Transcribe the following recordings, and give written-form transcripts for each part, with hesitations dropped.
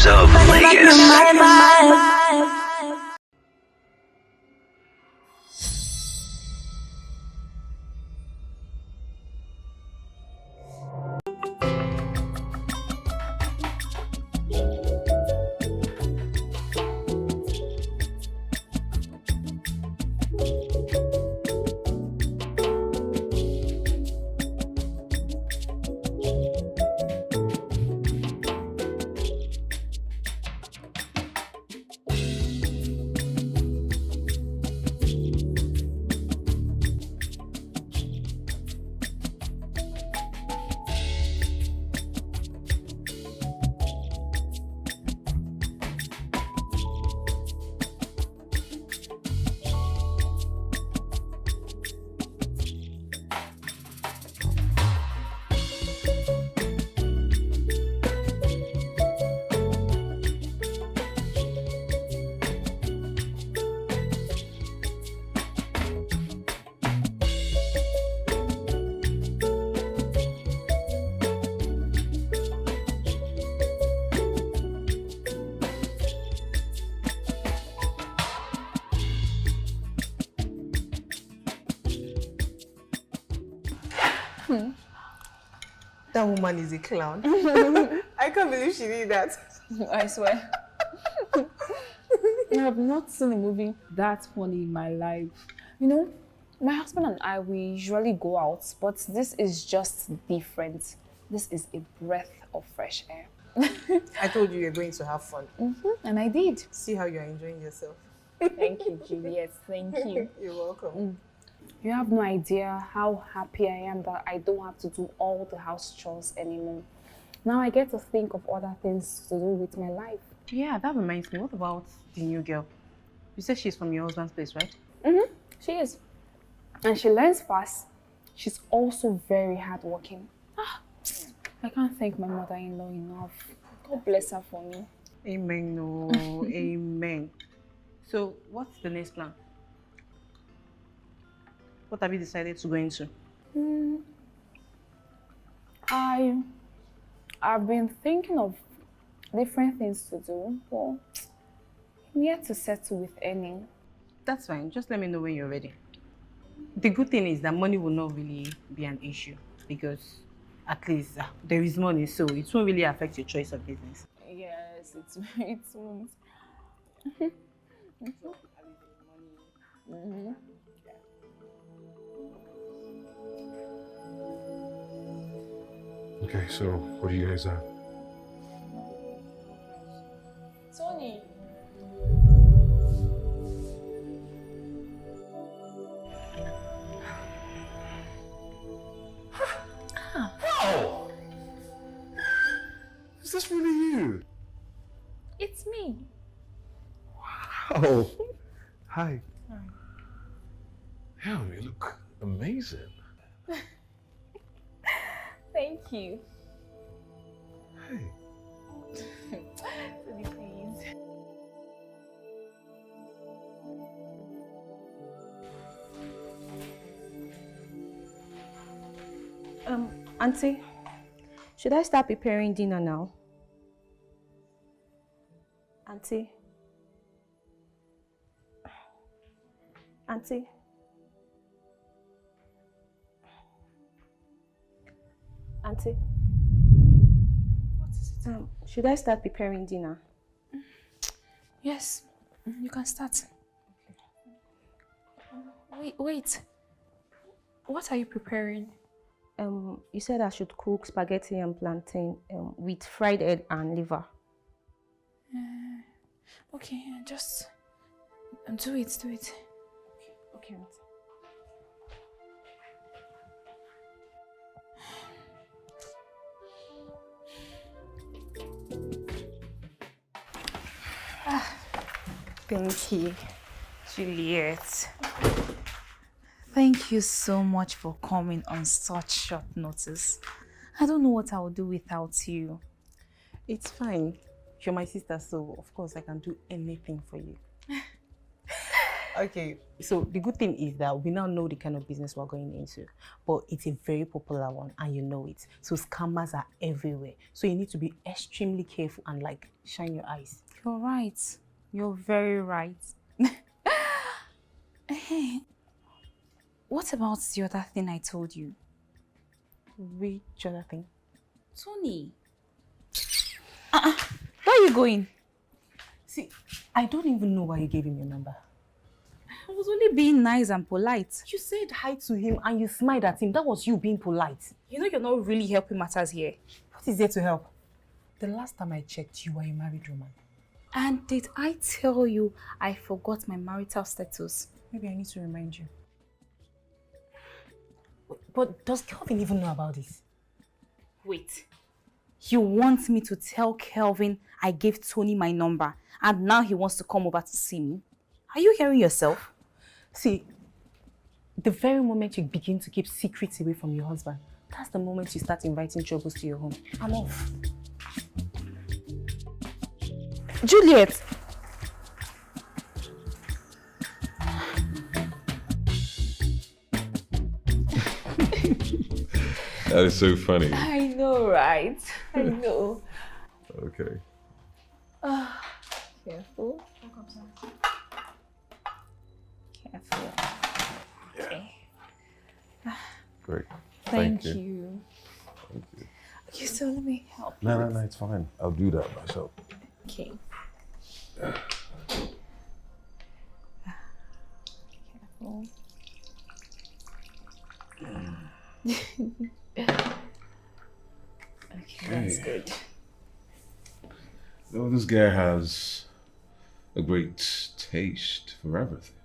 vibes of Lagos. That woman is a clown. I can't believe she did that. I swear. I have not seen a movie that funny in my life. You know, my husband and I, we usually go out, but this is just different. This is a breath of fresh air. I told you you're going to have fun. And I did. See how you're enjoying yourself. Thank you, Juliet. Thank you. You're welcome. You have no idea how happy I am that I don't have to do all the house chores anymore. Now I get to think of other things to do with my life. Yeah, that reminds me. What about the new girl? You said she's from your husband's place, right? She is. And she learns fast. She's also very hardworking. I can't thank my mother-in-law enough. God bless her for me. Amen, no. Amen. So, what's the next plan? What have you decided to go into? I've been thinking of different things to do, but I'm yet to settle with any. That's fine. Just let me know when you're ready. The good thing is that money will not really be an issue because at least there is money, so it won't really affect your choice of business. Yes, it won't. Okay, so what do you guys have? Tony. Wow! Is this really you? It's me. Wow! Hi. Yeah, you look amazing. Thank you. Hey. Tony, please. Auntie, should I start preparing dinner now? Auntie? Auntie? Auntie? What is it? Should I start preparing dinner? Yes, you can start. Wait. What are you preparing? You said I should cook spaghetti and plantain with fried egg and liver. Okay, just do it. Okay, Auntie. Thank you, Juliet. Thank you so much for coming on such short notice. I don't know what I would do without you. It's fine. You're my sister, so of course I can do anything for you. Okay. So the good thing is that we now know the kind of business we're going into, but it's a very popular one and you know it. So scammers are everywhere. So you need to be extremely careful and like shine your eyes. You're right. You're very right. Hey, what about the other thing I told you? Which other thing? Tony. Where are you going? See, I don't even know why you gave him your number. I was only being nice and polite. You said hi to him and you smiled at him. That was you being polite. You know you're not really helping matters here. What is there to help? The last time I checked, you were a married woman. And did I tell you I forgot my marital status? Maybe I need to remind you. But does Kelvin even know about this? Wait. You want me to tell Kelvin I gave Tony my number and now he wants to come over to see me? Are you hearing yourself? See, the very moment you begin to keep secrets away from your husband, that's the moment you start inviting troubles to your home. I'm off. Juliet! That is so funny. I know, right? I know. Okay. Careful. Careful. Okay. Great. Thank you. you. Thank you. Okay, so let me help. No, it's fine. I'll do that myself. Okay. Careful. Okay, that's good. Though this guy has a great taste for everything.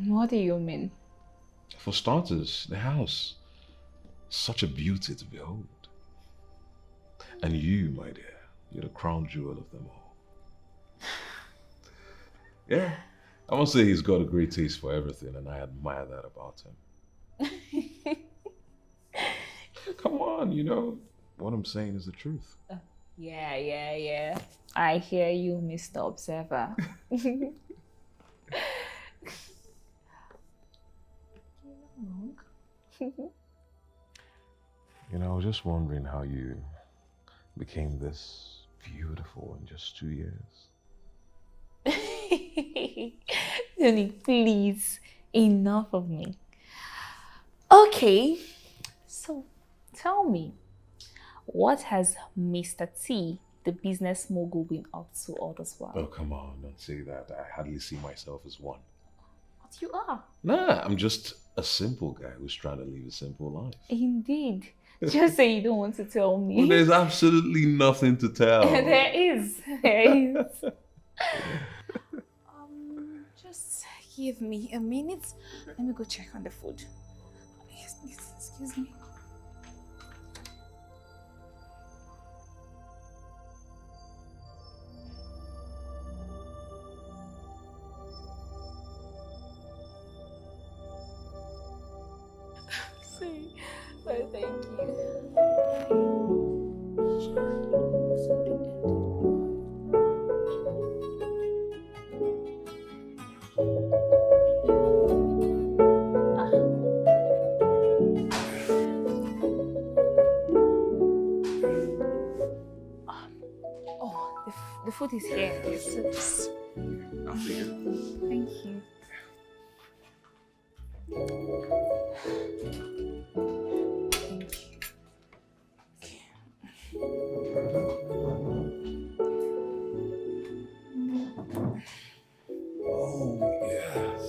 What do you mean? For starters, the house. Such a beauty to behold. And you, my dear, you're the crown jewel of them all. Yeah, I must say he's got a great taste for everything, and I admire that about him. Come on, you know, what I'm saying is the truth. Yeah. I hear you, Mr. Observer. You know, I was just wondering how you became this beautiful in just 2 years. Tony, please, enough of me. Okay, so tell me, what has Mr. T, the business mogul, been up to all this while? Oh, come on, don't say that. I hardly see myself as one. But you are. Nah, I'm just a simple guy who's trying to live a simple life. Indeed. Just say you don't want to tell me. Well, there's absolutely nothing to tell. There is. Just give me a minute. Let me go check on the food. Yes, excuse me. See, but thank you. The food is here. So just... Thank you. Oh, yes.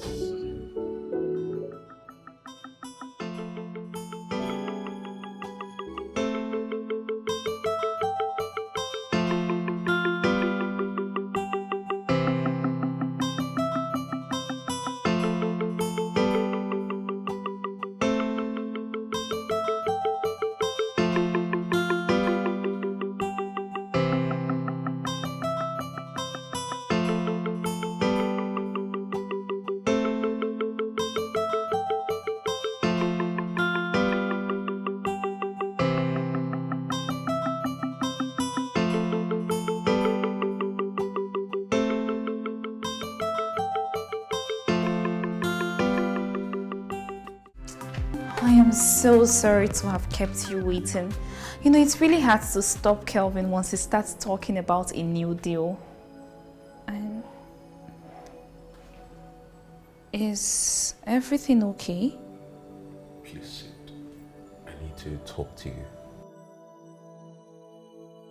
I am so sorry to have kept you waiting. You know, it's really hard to stop Kelvin once he starts talking about a new deal. And is everything okay? Please sit. I need to talk to you.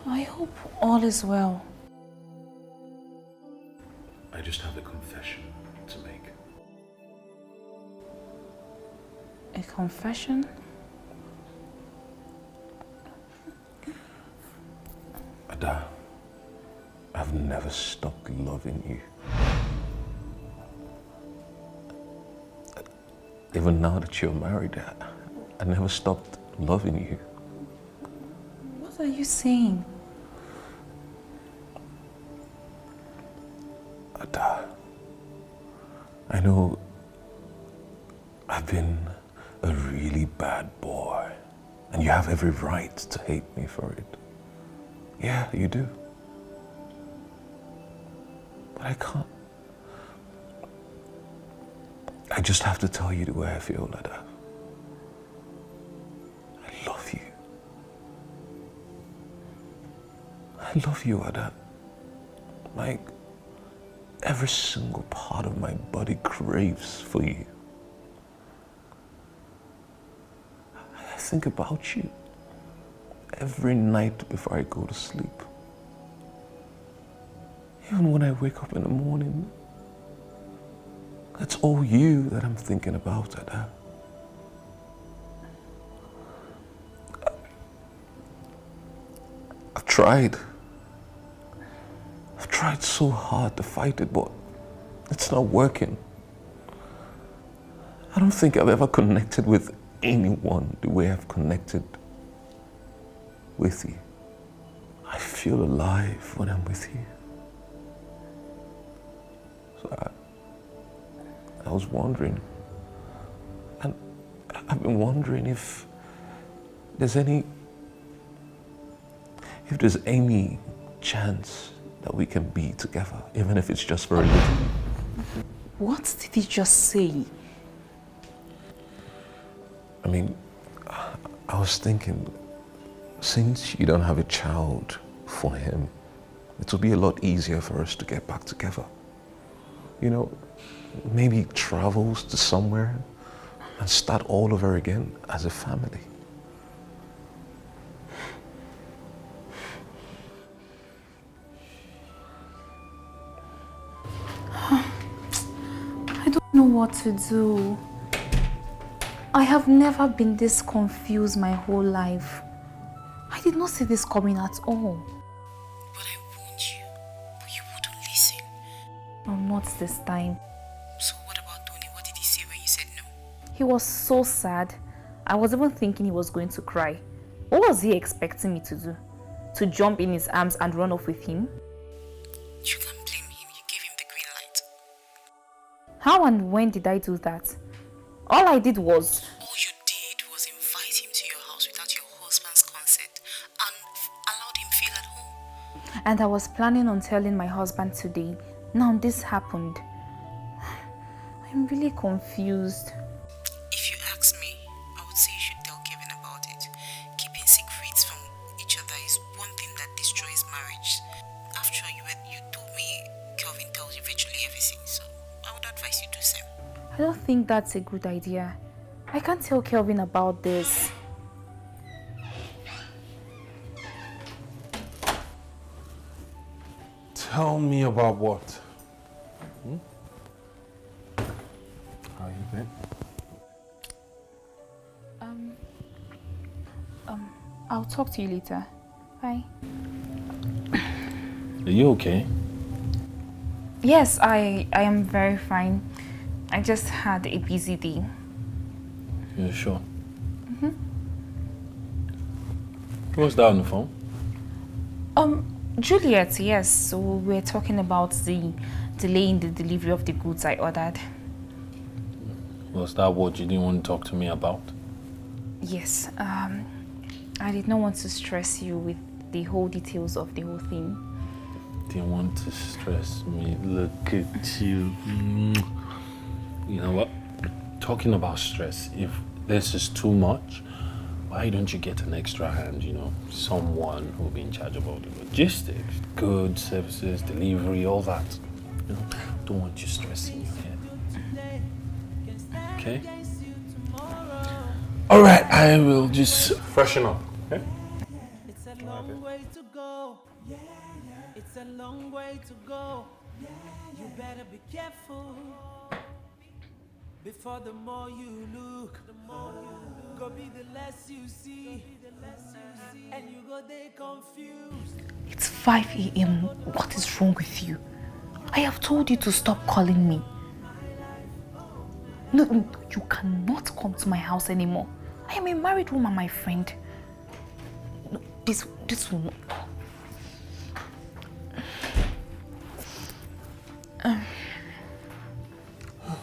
I hope all is well. I just have a confession to make. A confession? Ada, I've never stopped loving you. Even now that you're married, I never stopped loving you. What are you saying? Ada, I know I've been a really bad boy, and you have every right to hate me for it. Yeah, you do. But I can't. I just have to tell you the way I feel, Ada. I love you. I love you, Ada. Like, every single part of my body craves for you. I think about you every night before I go to sleep. Even when I wake up in the morning, it's all you that I'm thinking about, Ada. I've tried so hard to fight it, but it's not working. I don't think I've ever connected with anyone the way I've connected with you. I feel alive when I'm with you. So I was wondering, and I've been wondering if there's any chance that we can be together, even if it's just for a little. What did he just say? I mean, I was thinking, since you don't have a child for him, it will be a lot easier for us to get back together. You know, maybe travels to somewhere and start all over again as a family. I don't know what to do. I have never been this confused my whole life. I did not see this coming at all. But I warned you, but you wouldn't listen. No, not this time. So what about Tony? What did he say when you said no? He was so sad. I was even thinking he was going to cry. What was he expecting me to do? To jump in his arms and run off with him? You can't blame him. You gave him the green light. How and when did I do that? All I did was... All you did was invite him to your house without your husband's consent and allowed him feel at home. And I was planning on telling my husband today. Now this happened. I'm really confused. If you ask me, I would say you should tell Kevin about it. Keeping secrets from each other is one thing that destroys marriage. After all, you told me Kelvin tells you virtually everything, so I would advise you do the same. I don't think that's a good idea. I can't tell Kelvin about this. Tell me about what? How you been? I'll talk to you later. Bye. Are you okay? Yes, I am very fine. I just had a busy day. You're sure? Who was that on the phone? Juliet, yes. So we're talking about the delay in the delivery of the goods I ordered. Was that what you didn't want to talk to me about? Yes. I did not want to stress you with the whole details of the whole thing. Didn't want to stress me. Look at you. You know what? Talking about stress, if this is too much. Why don't you get an extra hand, someone who will be in charge of all the logistics, goods, services, delivery, all that. Don't want you stressing your head. Okay? All right, I will just freshen up. Okay? It's a long way to go. It's a long way to go. You better be careful. Before the more you look, go be the less you see. And you go there confused. It's 5 a.m. What is wrong with you? I have told you to stop calling me. No, you cannot come to my house anymore. I am a married woman, my friend. No, this will not.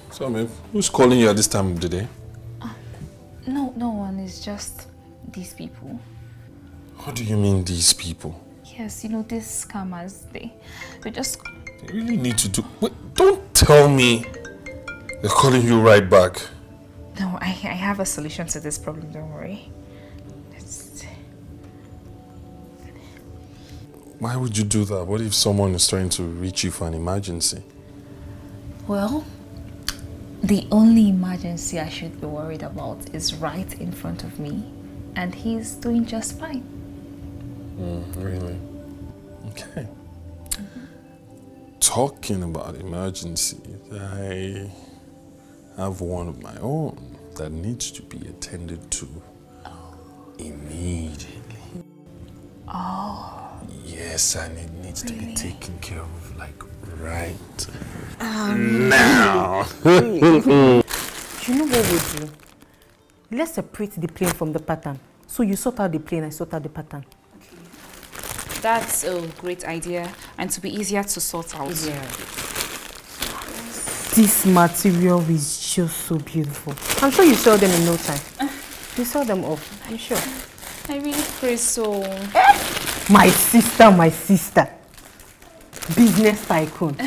So, Maeve, who's calling you at this time of the day? No one. It's just these people. What do you mean, these people? Yes, these scammers, they just... They really need to do... Wait, don't tell me they're calling you right back. No, I have a solution to this problem, don't worry. Why would you do that? What if someone is trying to reach you for an emergency? Well, the only emergency I should be worried about is right in front of me, and he's doing just fine. Really? Okay. Talking about emergencies, I have one of my own that needs to be attended to immediately. Oh. Yes, and it needs to be taken care of, like, right now. You know what we'll do? Let's separate the plane from the pattern. So you sort out the plane, I sort out the pattern. That's a great idea, and to be easier to sort out. Yeah. This material is just so beautiful. I'm sure you sell them in no time. You sell them off, I'm sure. I really pray so. My sister. Business tycoon.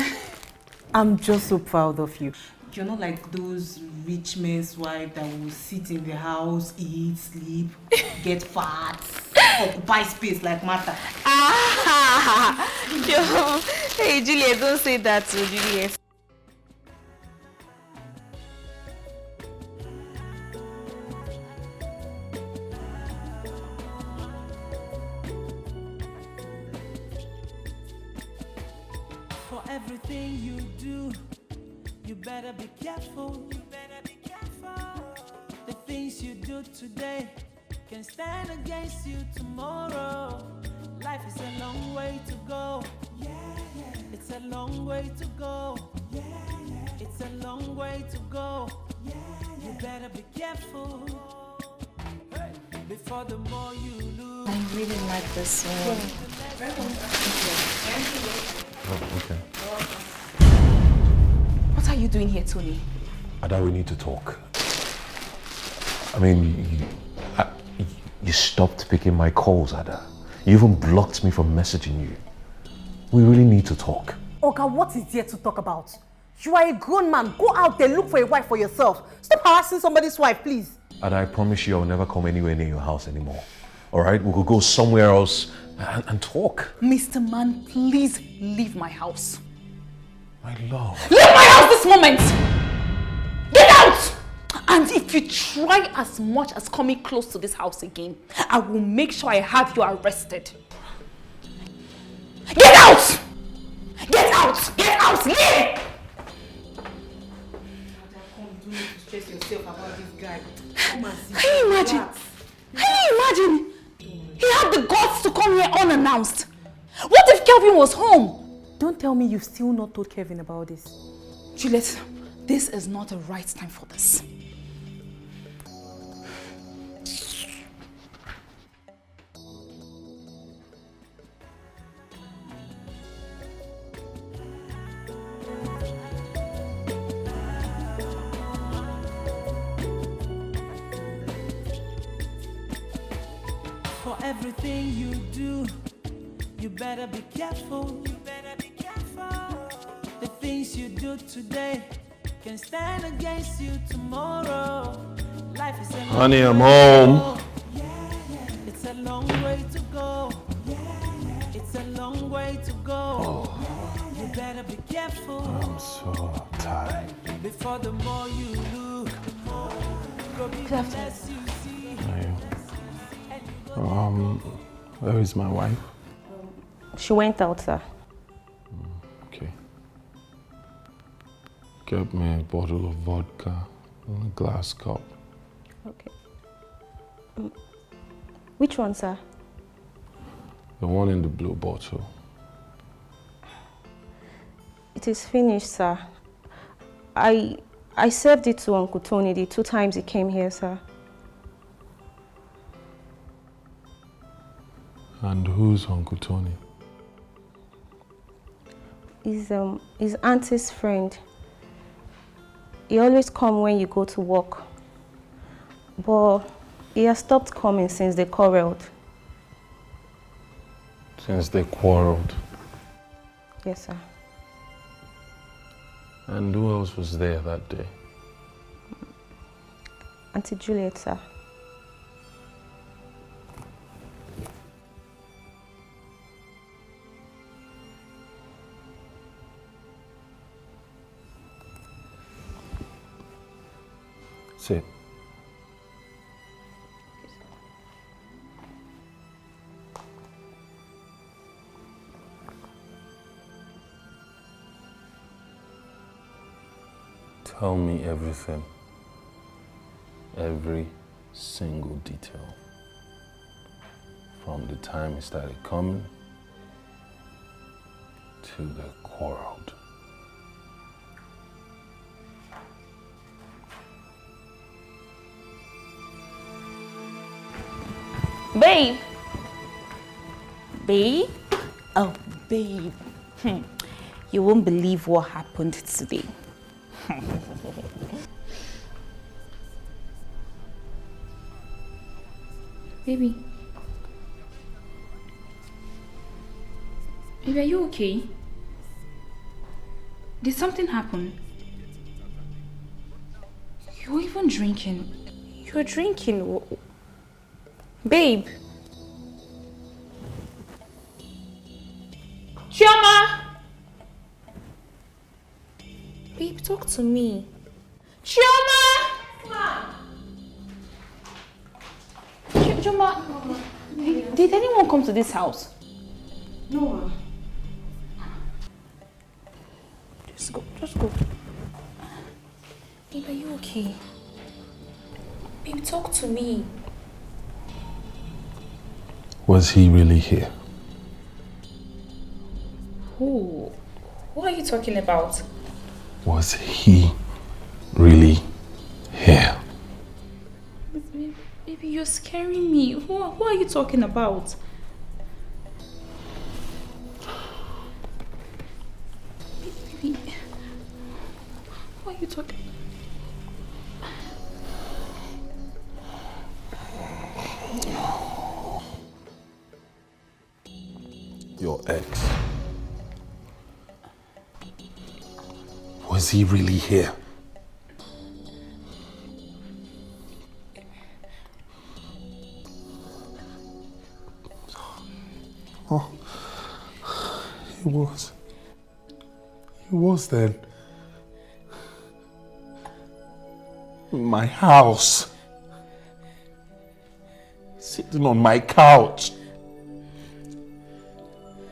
I'm just so proud of you. You're not like those rich men's wife that will sit in the house, eat, sleep, get fat, occupy space like Martha. Hey, Juliet, don't say that to Juliet. For everything you do, you better be careful. You better be careful. The things you do today can stand against you tomorrow. Life is a long way to go. It's a long way to go. It's a long way to go. You better be careful. Before the more you lose. I really like this one. Oh, okay. What are you doing here, Tony? Ada, we need to talk. I mean, you stopped picking my calls, Ada. You even blocked me from messaging you. We really need to talk. Oga, what is there to talk about? You are a grown man. Go out there, look for a wife for yourself. Stop harassing somebody's wife, please. Ada, I promise you I'll never come anywhere near your house anymore. All right? We could go somewhere else and talk. Mr. Man, please leave my house. My love. Leave my house this moment! Get out! And if you try as much as coming close to this house again, I will make sure I have you arrested. Get out! Get out! Get out! Leave! Stress yourself about this guy. Can you imagine? Can you imagine? He had the guts to come here unannounced. What if Kelvin was home? Don't tell me you've still not told Kevin about this. Juliet, this is not the right time for this. For everything you do, you better be careful. You better be careful. The things you do today can stand against you tomorrow. Life is a Honey, I'm home. It's a long way to go. It's a long way to go. You better be careful. I'm so tired. Before the more you look, go be the less you see. Where is my wife? She went out, sir. Okay. Get me a bottle of vodka and a glass cup. Okay. Which one, sir? The one in the blue bottle. It is finished, sir. I served it to Uncle Tony the 2 times he came here, sir. And who's Uncle Tony? He's his auntie's friend. He always comes when you go to work. But he has stopped coming since they quarreled. Since they quarreled. Yes, sir. And who else was there that day? Auntie Juliet, sir. Sit. Tell me everything. Every single detail. From the time he started coming to the quarreled. Babe. Babe? Oh, babe. You won't believe what happened today. Baby. Baby, are you okay? Did something happen? You were even drinking. You were drinking. Babe. Chioma! Babe, talk to me. Chioma! Chioma, did anyone come to this house? No. Just go, just go. Babe, are you okay? Babe, talk to me. Was he really here? Who? Who are you talking about? Was he really here? Baby, you're scaring me. Who are you talking about? Baby, who are you talking? Your ex. Was he really here? Oh, he was. He was then. In my house. Sitting on my couch.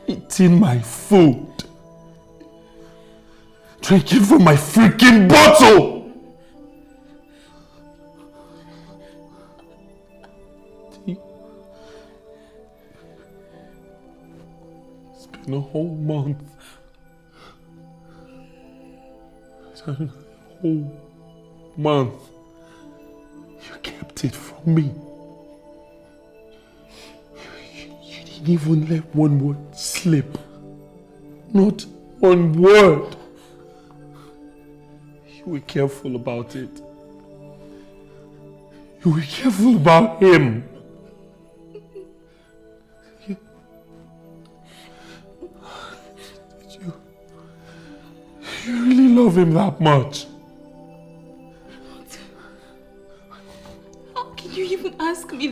Eating my food. Drinking from my freaking bottle! It's been a whole month. It's been a whole month. You kept it from me. You didn't even let one word slip. Not one word. You were careful about it. You were careful about him. Did you really love him that much?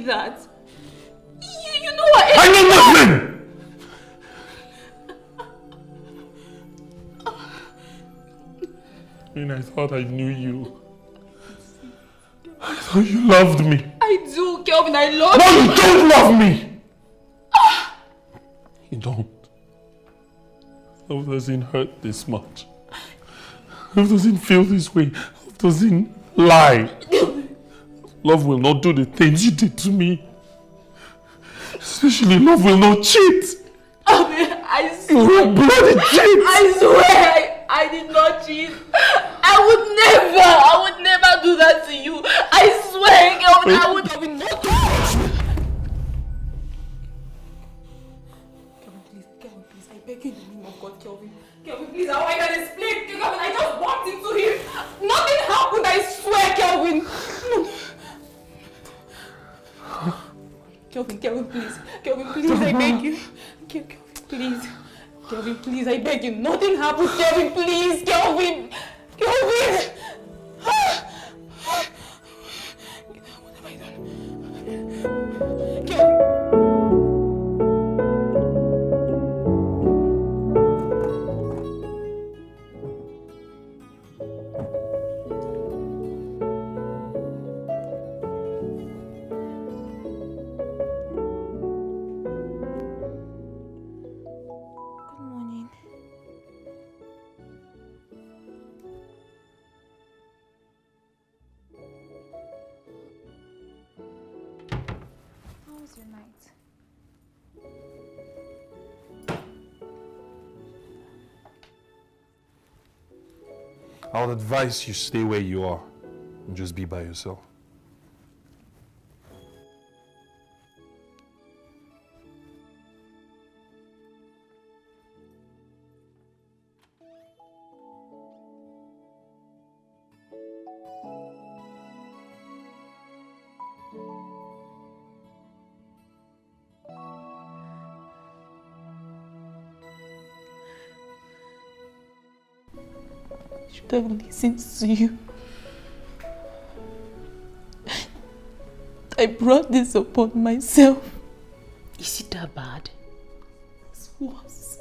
that. You know what? I know nothing! I thought I knew you. I thought you loved me. I do, Kelvin, I love No, you. you don't love me! You don't. Love doesn't hurt this much. Love doesn't feel this way. Love doesn't lie. Love will not do the things you did to me. Especially love will not cheat. I swear. You're a bloody cheat. I swear I did not cheat. I would never do that to you. I swear, Kelvin, I would have not. Kelvin, please, I beg you in the name of God, Kelvin. Kelvin, please, how I can explain? Kelvin, I just bumped into him. Nothing happened, I swear, Kelvin. Kelvin, please. Kelvin, please, I beg you. Kelvin, please. Kelvin, please, I beg you. Nothing happened, Kelvin, please. Kelvin. Kelvin. What have I done? Kelvin. Your night. I would advise you stay where you are and just be by yourself. Should have listened to you. I brought this upon myself. Is it that bad? It's worse.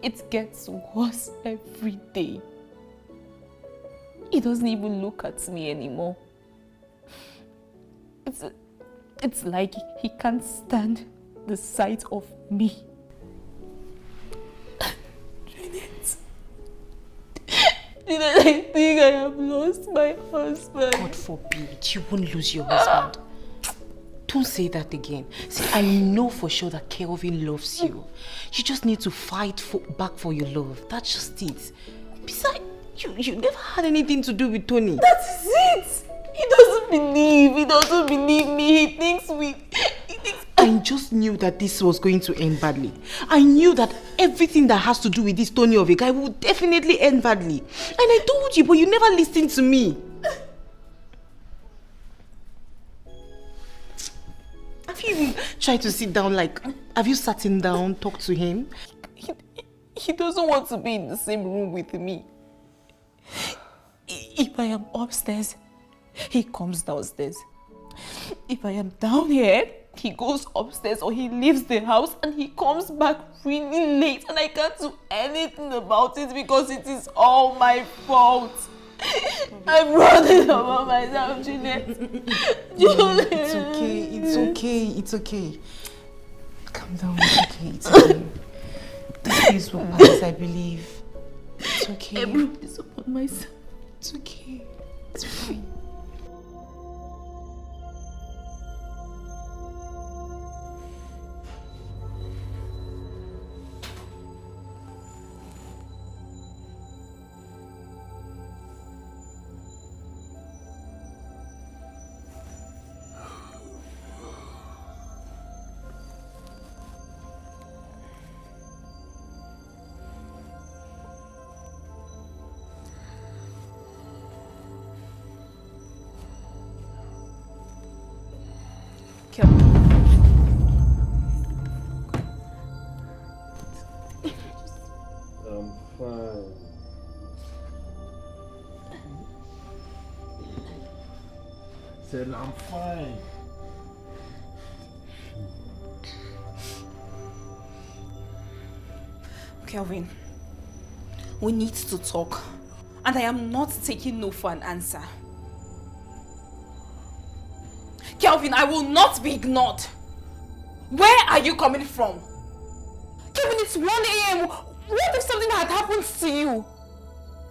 It gets worse every day. He doesn't even look at me anymore. It's like he can't stand the sight of me. I think I have lost my husband. God forbid, you won't lose your husband. Don't say that again. See, I know for sure that Kelvin loves you. You just need to fight back for your love. That's just it. Besides, you never had anything to do with Tony. That is it! He doesn't believe me. He thinks I just knew that this was going to end badly. I knew that everything that has to do with this Tony of a guy will definitely end badly. And I told you, but you never listened to me. Have you even tried to sit down, have you sat him down, talk to him? He doesn't want to be in the same room with me. If I am upstairs, he comes downstairs. If I am down here, he goes upstairs or he leaves the house and he comes back really late and I can't do anything about it because it is all my fault. I brought it upon myself, Juliet. Juliet. It's okay. Calm down, it's okay. This place will pass, I believe. It's okay. I brought this upon myself. It's okay. It's fine. said I'm fine. Kelvin, we need to talk. And I am not taking no for an answer. Kelvin, I will not be ignored. Where are you coming from? Kelvin, it's 1 a.m. What if something had happened to you?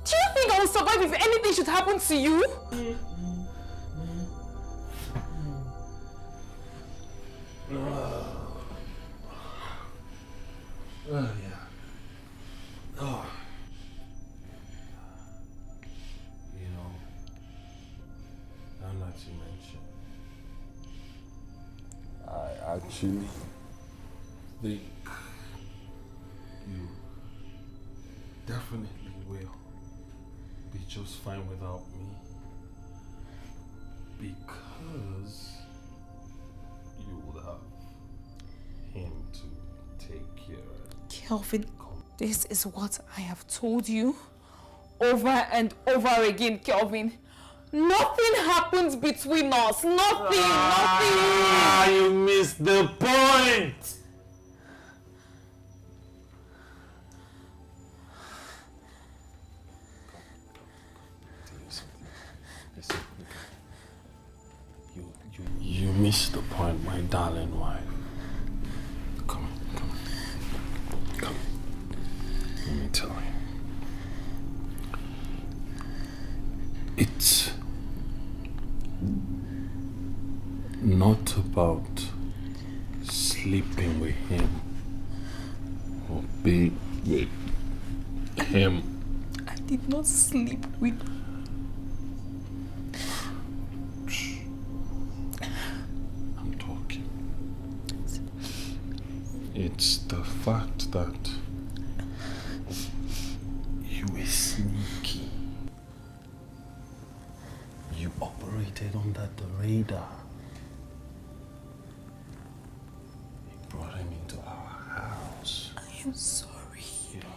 Do you think I will survive if anything should happen to you? Yeah. Oh. You know, now that you mention, I actually think you definitely will be just fine without me, because you will have him to take care of. Kelvin, this is what I have told you over and over again, Kelvin. Nothing happens between us. Nothing. You missed the point. Listen. You missed the point, my darling wife. Come. Let me tell you. It's not about sleeping with him or being with him. I did not sleep with... I'm talking. It's the fact that you were sneaky. You operated under the radar. You brought him into our house. I am sorry. Yeah.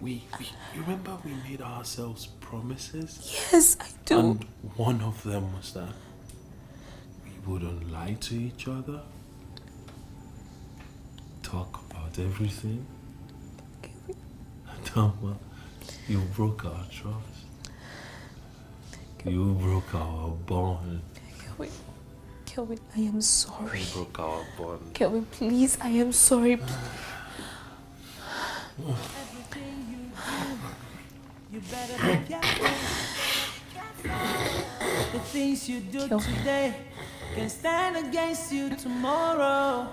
You remember we made ourselves promises? Yes, I do. And one of them was that we wouldn't lie to each other, talk about everything. Well, you broke our trust. You broke our bond. Kelvin, I am sorry. You broke our bond. Kelvin, please, I am sorry. Everything you better be careful. The things you do today can stand against you tomorrow.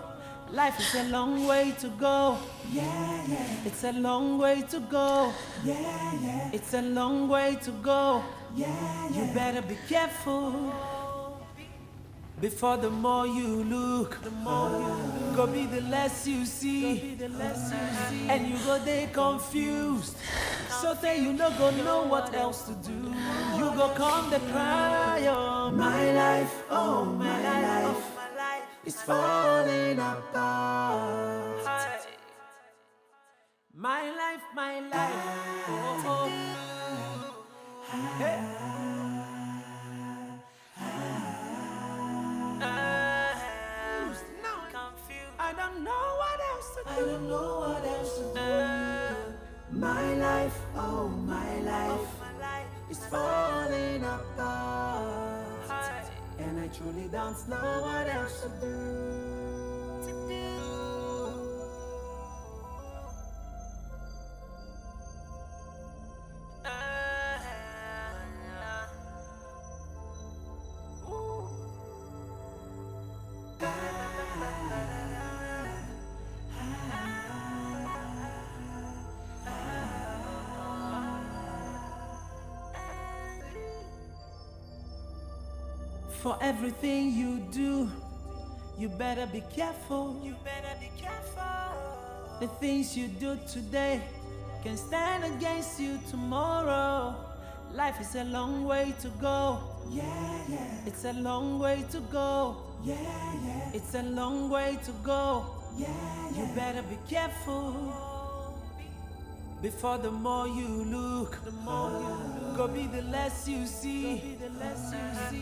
Life is a long way to go. Yeah. It's a long way to go. Yeah. It's a long way to go. Yeah. You better be careful. Before the more you look, go be the less you see. And you go there confused. So say you no go know what else to do. You go come the cry, oh my life, oh my life. It's falling apart. My life, oh. Hey. I don't know what else to do. My life, oh my life, is falling apart. And I truly don't know what else to do. For everything you do, you better be careful. The things you do today can stand against you tomorrow. Life is a long way to go. Yeah. It's a long way to go. Yeah. It's a long way to go. Yeah. You better be careful. Before the more you look, go be the less you see,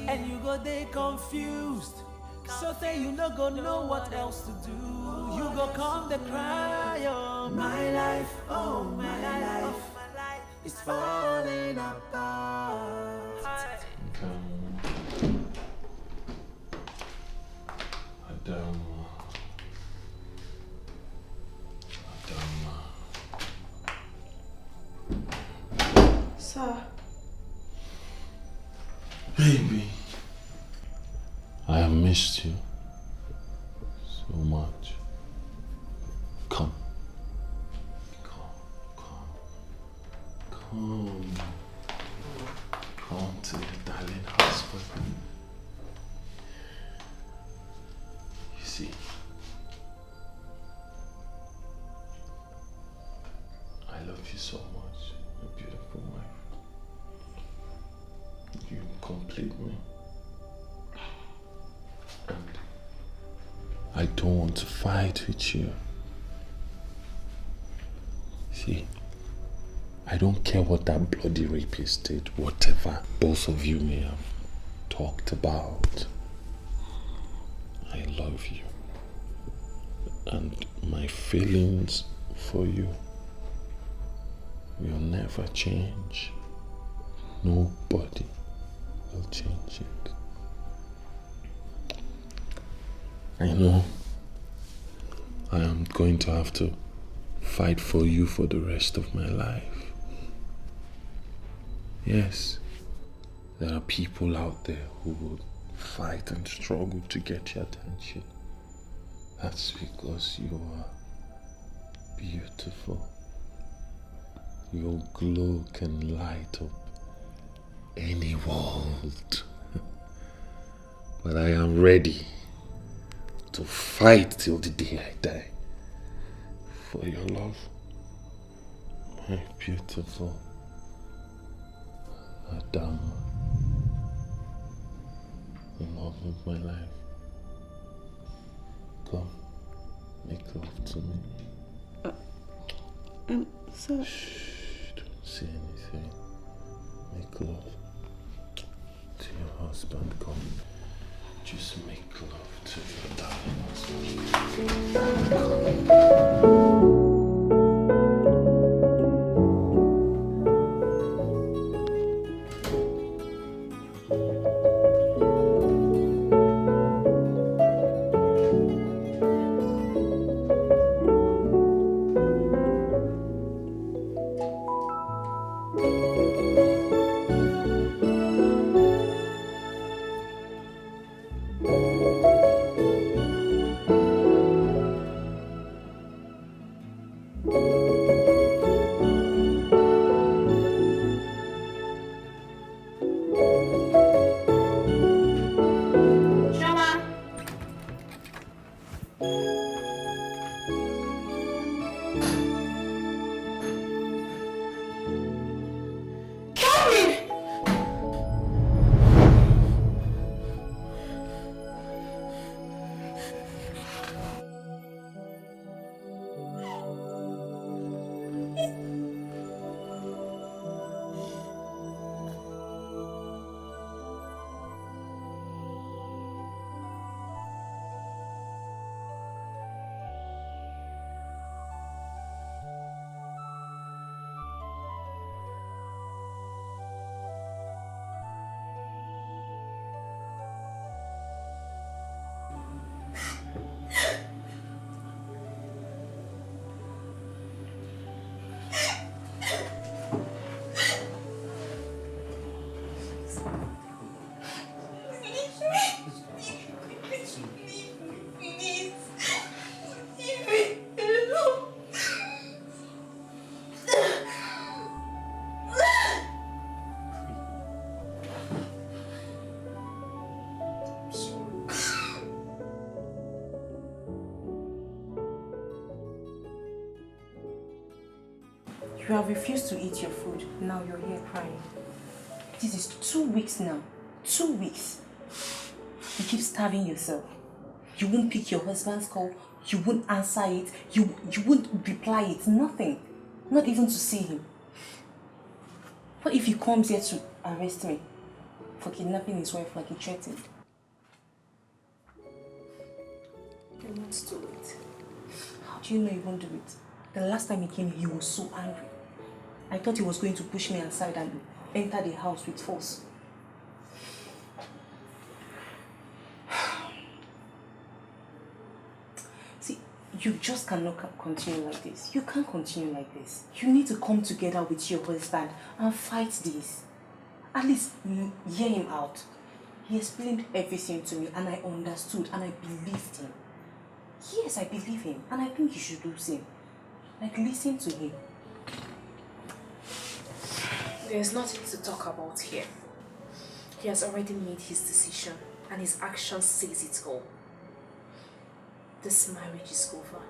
and you go there confused. So say you no go know what else to do. You go come the cry, oh my life, oh my life, it's falling apart. Sir. Baby, I have missed you so much. Come. Come to your darling husband. You see, I love you so much, my beautiful wife. You complete me. And I don't want to fight with you. See, I don't care what that bloody rapist did, whatever both of you may have talked about. I love you. And my feelings for you will never change. Nobody will change it. I know I am going to have to fight for you for the rest of my life. Yes, there are people out there who will fight and struggle to get your attention. That's because you are beautiful. Your glow can light up any world. But I am ready to fight till the day I die for your love, my beautiful Adama, the love of my life. Come, make love to me. Sir. Shh, don't say anything. Make love to your husband. Come, just make love to your darling husband. You have refused to eat your food. Now you're here crying. This is 2 weeks now. 2 weeks. You keep starving yourself. You won't pick your husband's call. You won't answer it. You won't reply it. Nothing. Not even to see him. What if he comes here to arrest me for kidnapping his wife like he threatened? He won't do it. How do you know he won't do it? The last time he came, he was so angry. I thought he was going to push me aside and enter the house with force. See, you just cannot continue like this. You can't continue like this. You need to come together with your husband and fight this. At least hear him out. He explained everything to me and I understood and I believed him. Yes, I believe him and I think you should do the same. Like, listen to him. There's nothing to talk about here. He has already made his decision and his action says it all. This marriage is over.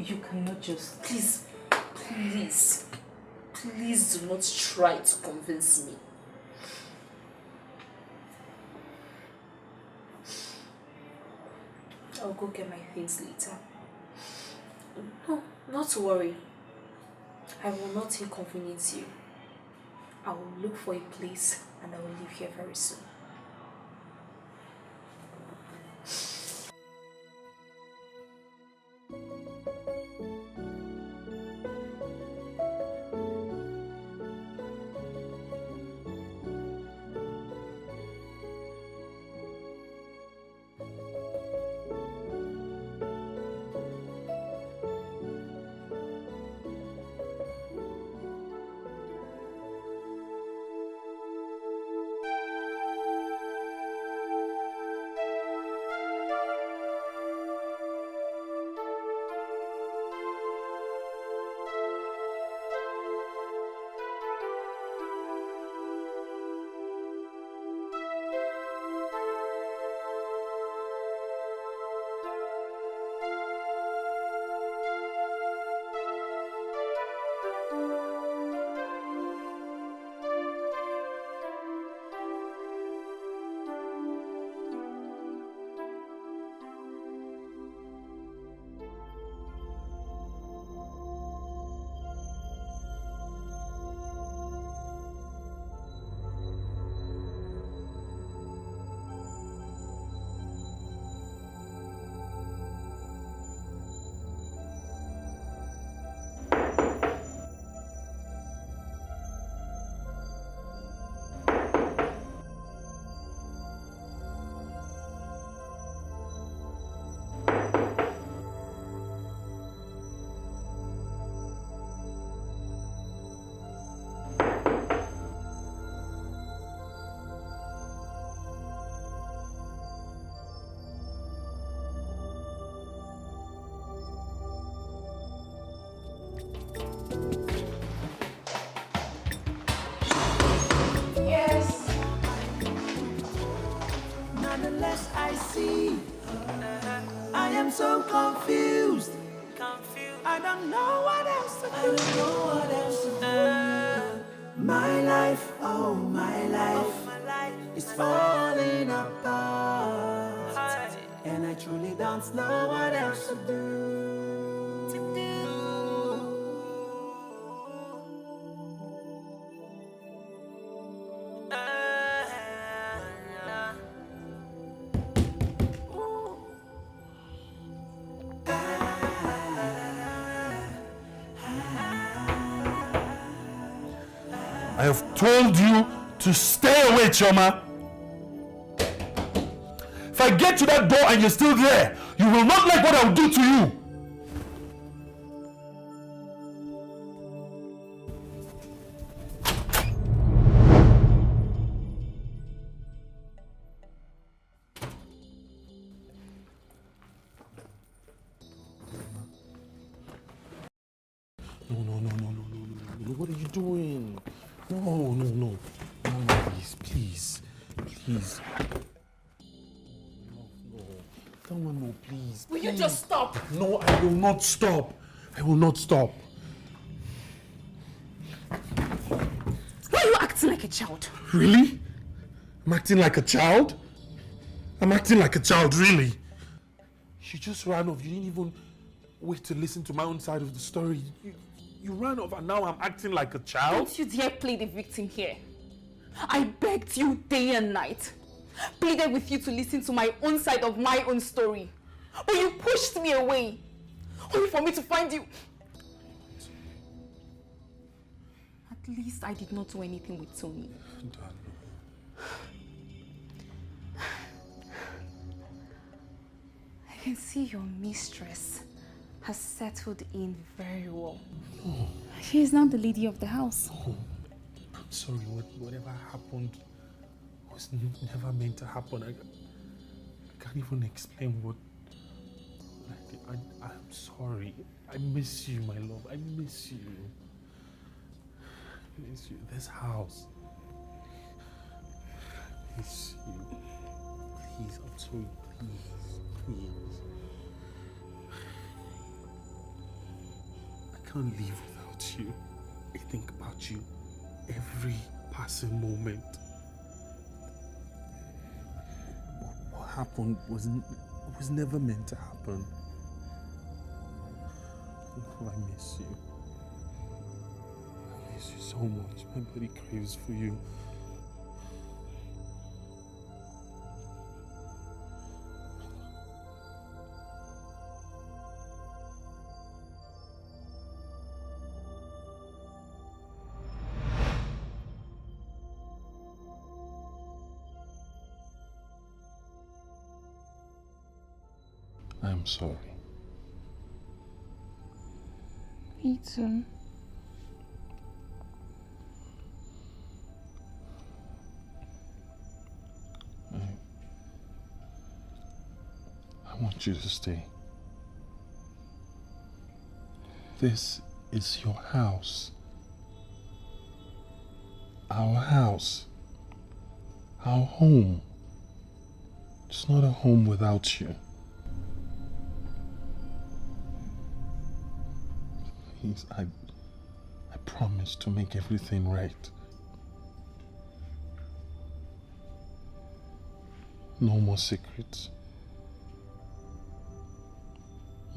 You cannot just... Please do not try to convince me. I'll go get my things later. No, not to worry. I will not inconvenience you. I will look for a place and I will leave here very soon. So confused. I don't know what else to do. My life, oh my life, is falling apart. And I truly don't know what else to do. I have told you to stay away, Choma. If I get to that door and you're still there, you will not like what I will do to you. No. What are you doing? No, please. No. Someone, no, please. Will you just stop? No, I will not stop. Why are you acting like a child? Really? I'm acting like a child? I'm acting like a child, really? She just ran off. You didn't even wait to listen to my own side of the story. You ran off and now I'm acting like a child? Don't you dare play the victim here. I begged you day and night. Pleaded with you to listen to my own side of my own story. But you pushed me away. Only for me to find you. At least I did not do anything with Tony. I can see your mistress has settled in very well. No. She is now the lady of the house. No. I'm sorry, whatever happened was never meant to happen. I can't even explain what I did. I'm sorry. I miss you, my love. I miss you. I miss you. This house. I miss you. Please, I'm sorry. Please. I can't live without you. I think about you every passing moment. What happened was never meant to happen. Oh, I miss you. I miss you so much. My body craves for you. I'm sorry. Me too. I want you to stay. This is your house. Our house. Our home. It's not a home without you. Please, I promise to make everything right. No more secrets.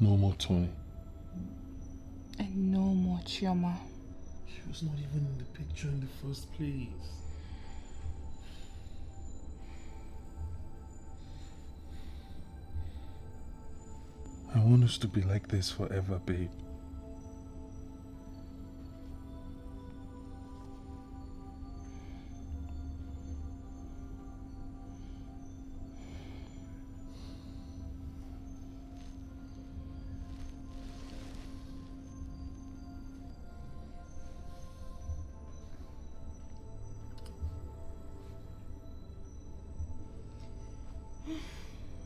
No more Tony. And no more Chioma. She was not even in the picture in the first place. I want us to be like this forever, babe.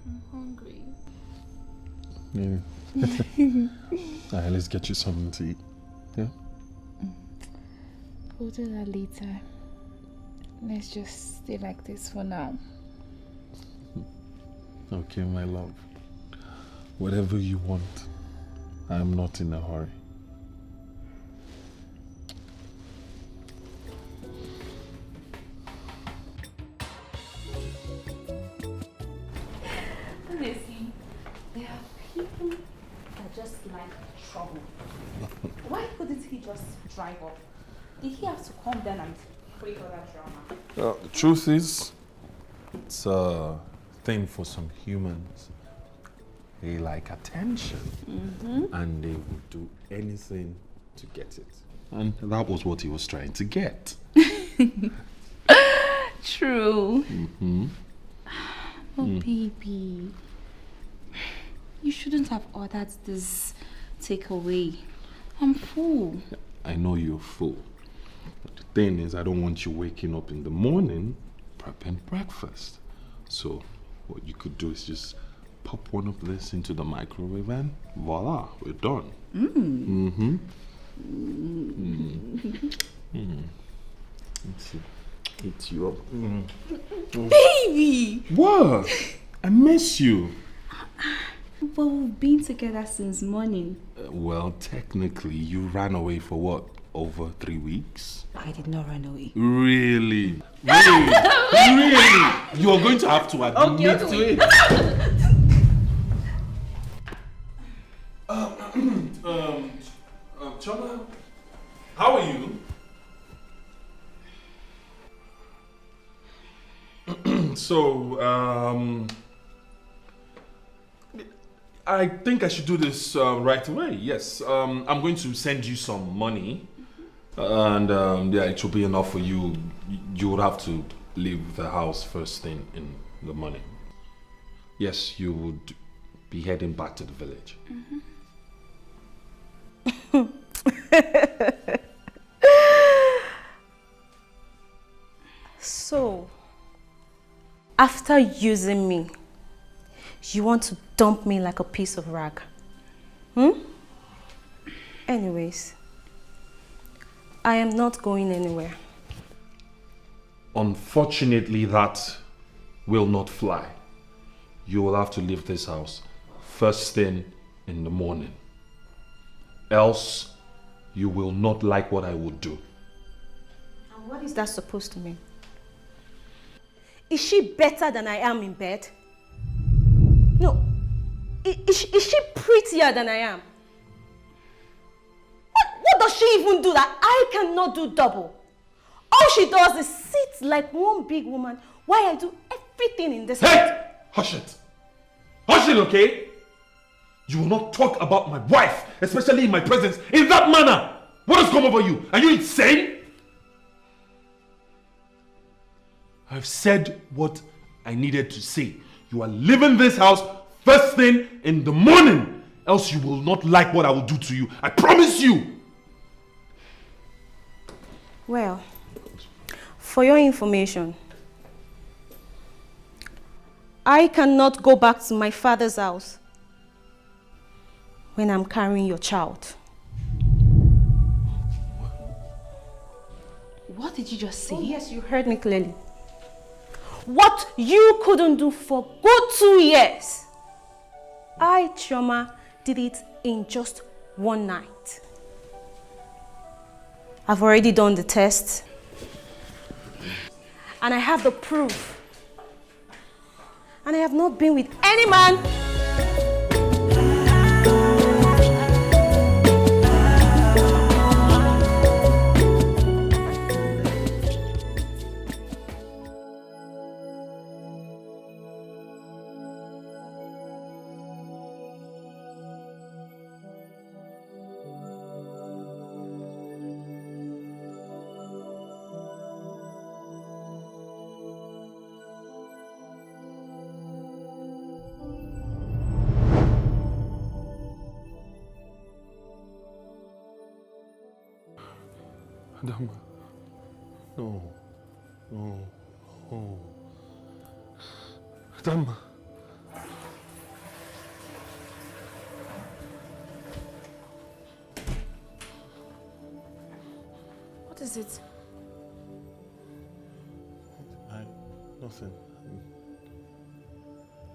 I'm hungry. Yeah. Alright, let's get you something to eat. Yeah? We'll do that later. Let's just stay like this for now. Okay, my love. Whatever you want. I'm not in a hurry. Honestly, there are people that just like trouble. Why couldn't he just drive off? Did he have to come down and create all that drama? The truth is, it's a thing for some humans. They like attention, and they would do anything to get it. And that was what he was trying to get. True. Oh, baby. You shouldn't have ordered this takeaway. I'm full. I know you're full. But the thing is, I don't want you waking up in the morning prepping breakfast. So what you could do is just pop one of this into the microwave and voila, we're done. Let's see. Eat you up. Baby! What? I miss you. But we've been together since morning. Well, technically, you ran away for what? Over 3 weeks? I did not run away. Really? Really? You're going to have to admit to it. Choma, are you? So, I think I should do this right away. Yes, I'm going to send you some money, and yeah, it will be enough for you. You would have to leave the house first thing in the morning. Yes, you would be heading back to the village. So, after using me, you want to dump me like a piece of rag? Anyways, I am not going anywhere. Unfortunately, that will not fly. You will have to leave this house first thing in the morning. Else, you will not like what I will do. And what is that supposed to mean? Is she better than I am in bed? No. Is she prettier than I am? What does she even do that I cannot do double? All she does is sit like one big woman while I do everything in this house. Hey! Hush it! Hush it, okay? You will not talk about my wife, especially in my presence, in that manner! What has come over you? Are you insane? I've said what I needed to say. You are leaving this house first thing in the morning, else you will not like what I will do to you. I promise you! Well, for your information, I cannot go back to my father's house when I'm carrying your child. What did you just say? Oh, yes, you heard me clearly. What you couldn't do for good 2 years, I, Chioma, did it in just one night. I've already done the test. And I have the proof. And I have not been with any man. Adama. No. No. No. Adama. What is it? Nothing.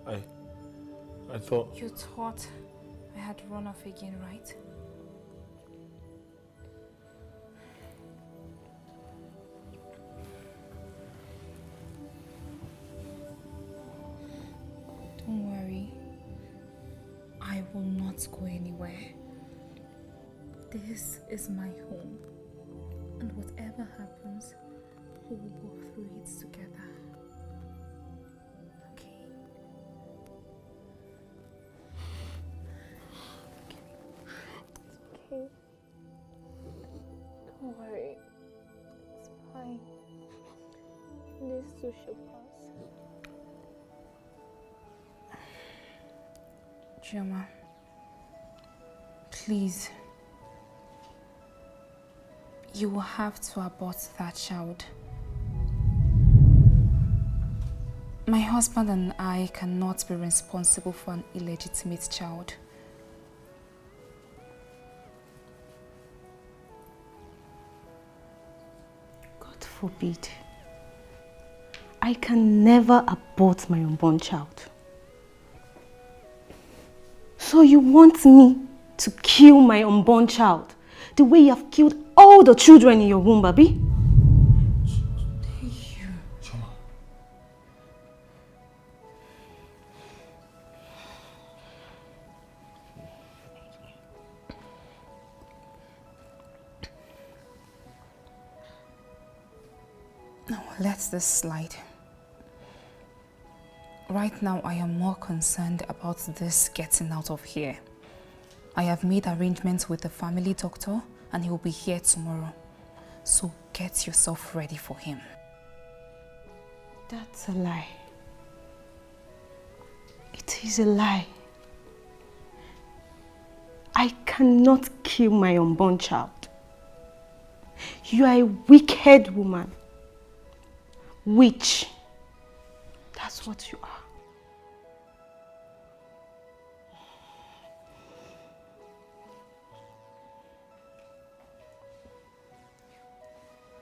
I thought... You thought I had run off again, right? Don't worry. I will not go anywhere. This is my home. And whatever happens, we will go through it together. Okay? It's okay. Don't worry. It's fine. This too shall pass. Chioma, please. You will have to abort that child. My husband and I cannot be responsible for an illegitimate child. God forbid. I can never abort my unborn child. So you want me to kill my unborn child the way you have killed all the children in your womb, Abi? No, let this slide. Right now, I am more concerned about this getting out of here. I have made arrangements with the family doctor and he will be here tomorrow. So get yourself ready for him. That's a lie. It is a lie. I cannot kill my unborn child. You are a wicked woman. Witch. That's what you are.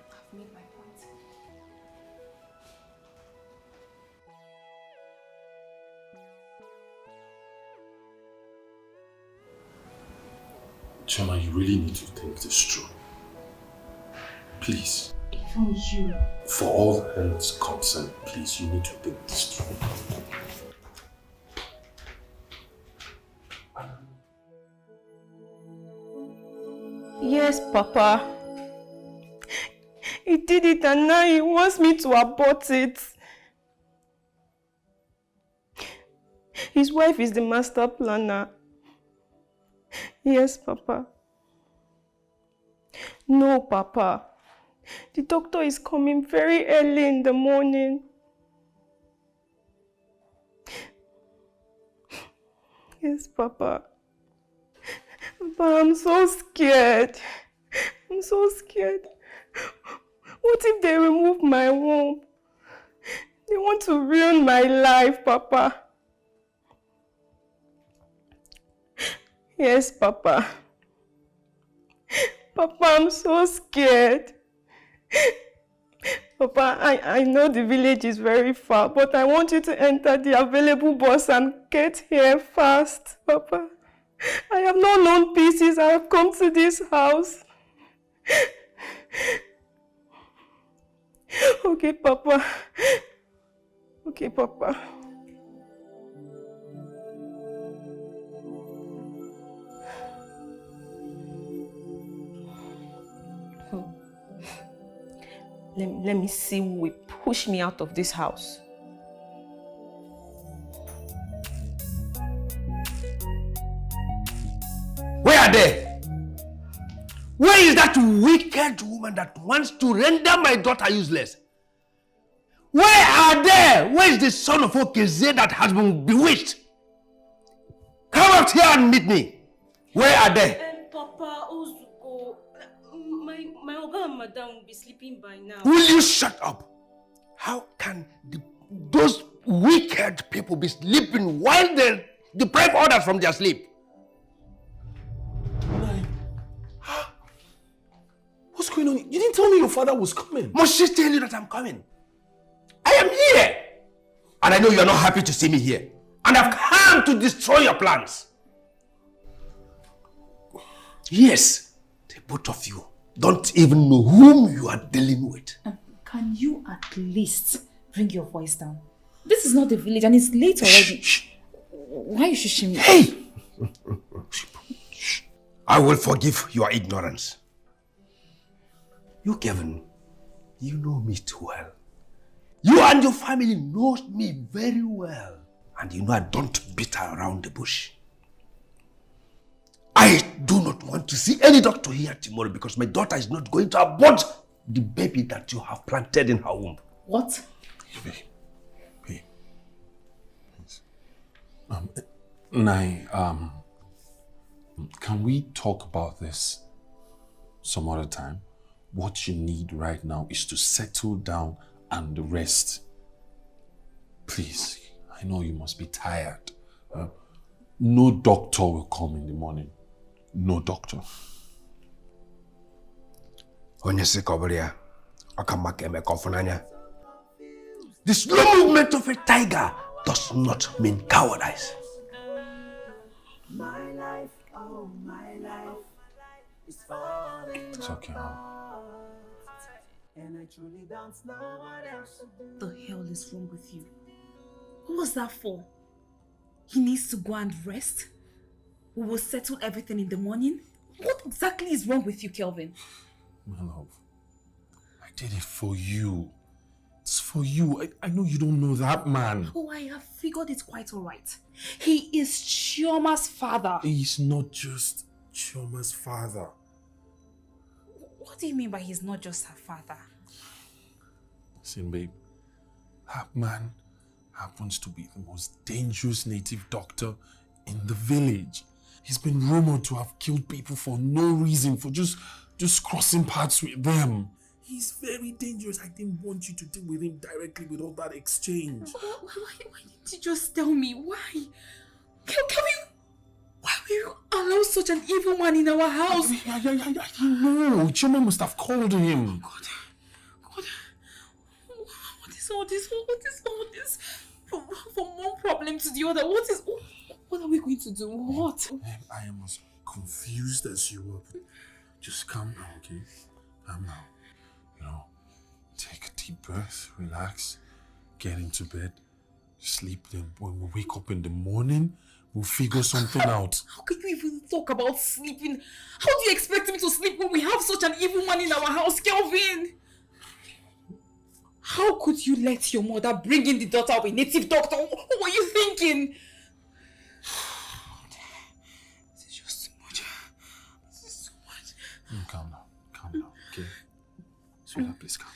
I've made my point. Chama, you really need to think this through. Please. Even you. For all hands concerned, please, you need to think this through. Yes, Papa. He did it and now he wants me to abort it. His wife is the master planner. Yes, Papa. No, Papa. The doctor is coming very early in the morning. Yes, Papa. Papa, I'm so scared. I'm so scared. What if they remove my womb? They want to ruin my life, Papa. Yes, Papa. Papa, I'm so scared. Papa, I know the village is very far, but I want you to enter the available bus and get here fast, Papa. I have no known pieces. I have come to this house. Okay, Papa. Okay, Papa. Let me see who will push me out of this house. Where are they? Where is that wicked woman that wants to render my daughter useless? Where are they? Where is the son of Okeze that has been bewitched? Come out here and meet me. Where are they? Papa, Ozuko, my Oga and Madam will be sleeping by now. Will you shut up? How can those wicked people be sleeping while they deprive others from their sleep? What's going on? You didn't tell me your father was coming. Must she tell you that I'm coming? I am here. And I know you are not happy to see me here. And I've come to destroy your plans. Yes, the both of you don't even know whom you are dealing with. Can you at least bring your voice down? This is not the village and it's late already. Shh. Why are you shushing me? Hey! I will forgive your ignorance. You, Kevin, you know me too well. You and your family knows me very well. And you know I don't beat around the bush. I do not want to see any doctor here tomorrow because my daughter is not going to abort the baby that you have planted in her womb. What? Hey. Nai, can we talk about this some other time? What you need right now is to settle down and rest. Please, I know you must be tired. No doctor will come in the morning. No doctor. The slow movement of a tiger does not mean cowardice. My life, oh my life, is falling. It's okay. And I truly don't know what else to do. The hell is wrong with you? What was that for? He needs to go and rest? We will settle everything in the morning? What exactly is wrong with you, Kelvin? My love, I did it for you. for you. I know you don't know that man. Oh, I have figured it quite alright. He is Chioma's father. He's not just Chioma's father. What do you mean by he's not just her father? Listen, babe. That man happens to be the most dangerous native doctor in the village. He's been rumored to have killed people for no reason, for just crossing paths with them. He's very dangerous. I didn't want you to deal with him directly with all that exchange. Why didn't you just tell me? Why? Why will you allow such an evil man in our house? I know. Chioma must have called him. God. What is all this? What is all this? From one problem to the other. What are we going to do? What? I am as confused as you are. Just calm down, okay? Calm down. Take a deep breath, relax, get into bed, sleep. Then when we wake up in the morning, we'll figure something out. How can you even talk about sleeping? How do you expect me to sleep when we have such an evil man in our house, Kelvin? How could you let your mother bring in the daughter of a native doctor? What were you thinking? This is just too much. This is too much. Calm down, okay? Sweetheart, please calm down.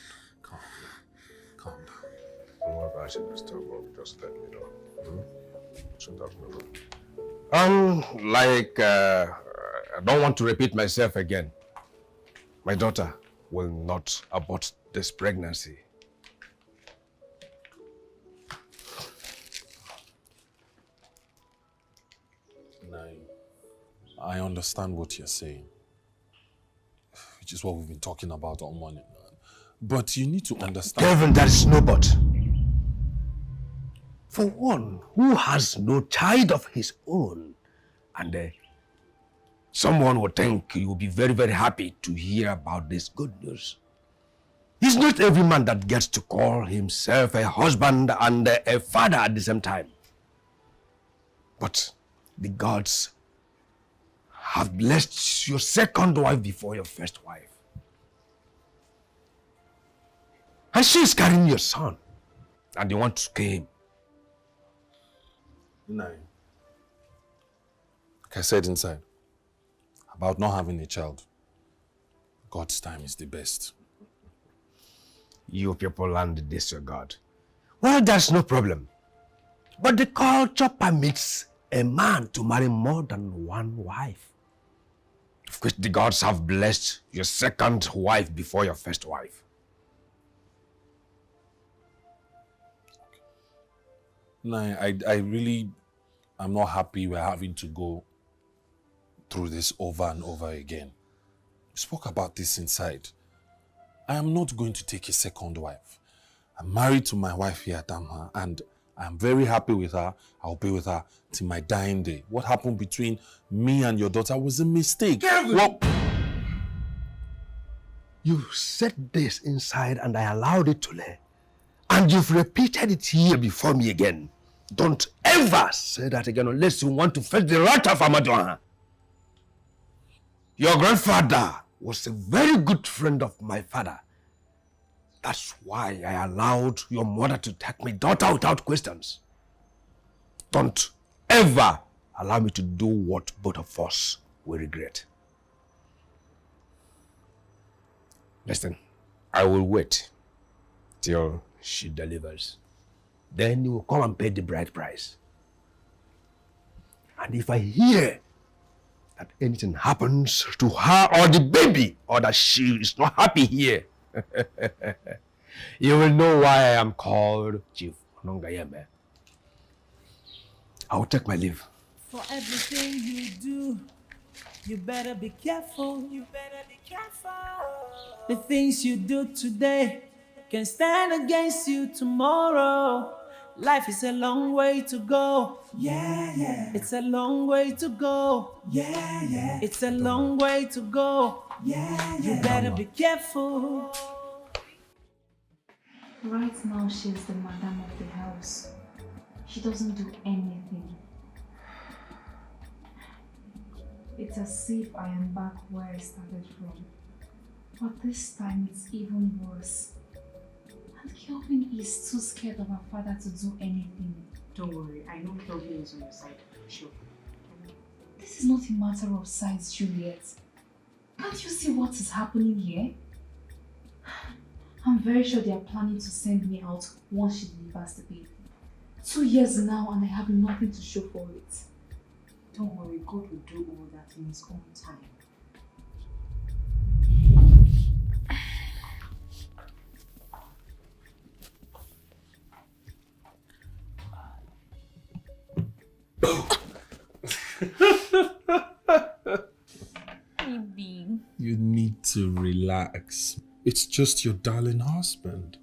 Calm down. Whatever I should just talk about, just let me know. Sweetheart, I don't want to repeat myself again. My daughter will not abort this pregnancy. I understand what you're saying, which is what we've been talking about all morning. But you need to understand... Kevin, there is no but. For one who has no child of his own, and someone would think you will be very, very happy to hear about this good news. It's not every man that gets to call himself a husband and a father at the same time. But the gods have blessed your second wife before your first wife. And she's carrying your son. And you want to scare him. No. Like I said inside, about not having a child, God's time is the best. You people and disregard. Well, that's no problem. But the culture permits a man to marry more than one wife. Of course, the gods have blessed your second wife before your first wife. No, I really am not happy we're having to go through this over and over again. We spoke about this inside. I am not going to take a second wife. I'm married to my wife here, Damha, and I'm very happy with her. I'll be with her till my dying day. What happened between me and your daughter was a mistake. What? You said this inside and I allowed it to lay. And you've repeated it here before me again. Don't ever say that again unless you want to face the wrath of Amadoha. Your grandfather was a very good friend of my father. That's why I allowed your mother to take my daughter without questions. Don't ever allow me to do what both of us will regret. Listen, I will wait till she delivers. Then you will come and pay the bride price. And if I hear that anything happens to her or the baby, or that she is not happy here, you will know why I am called Chief Nongayeme. I will take my leave. For everything you do, you better be careful. You better be careful. The things you do today can stand against you tomorrow. Life is a long way to go. Yeah, yeah. It's a long way to go. Yeah, yeah. It's a long way to go. Yeah, yeah. You better be careful. Right now, she's the madam of the house. She doesn't do anything. It's as if I am back where I started from. But this time it's even worse. And Kelvin is too scared of her father to do anything. Don't worry, I know Kelvin is on your side. Sure. This is not a matter of size, Juliet. Can't you see what is happening here? I'm very sure they are planning to send me out once she delivers the baby. 2 years now and I have nothing to show for it. Don't worry, God will do all that in His own time. Baby. You need to relax. It's just your darling husband.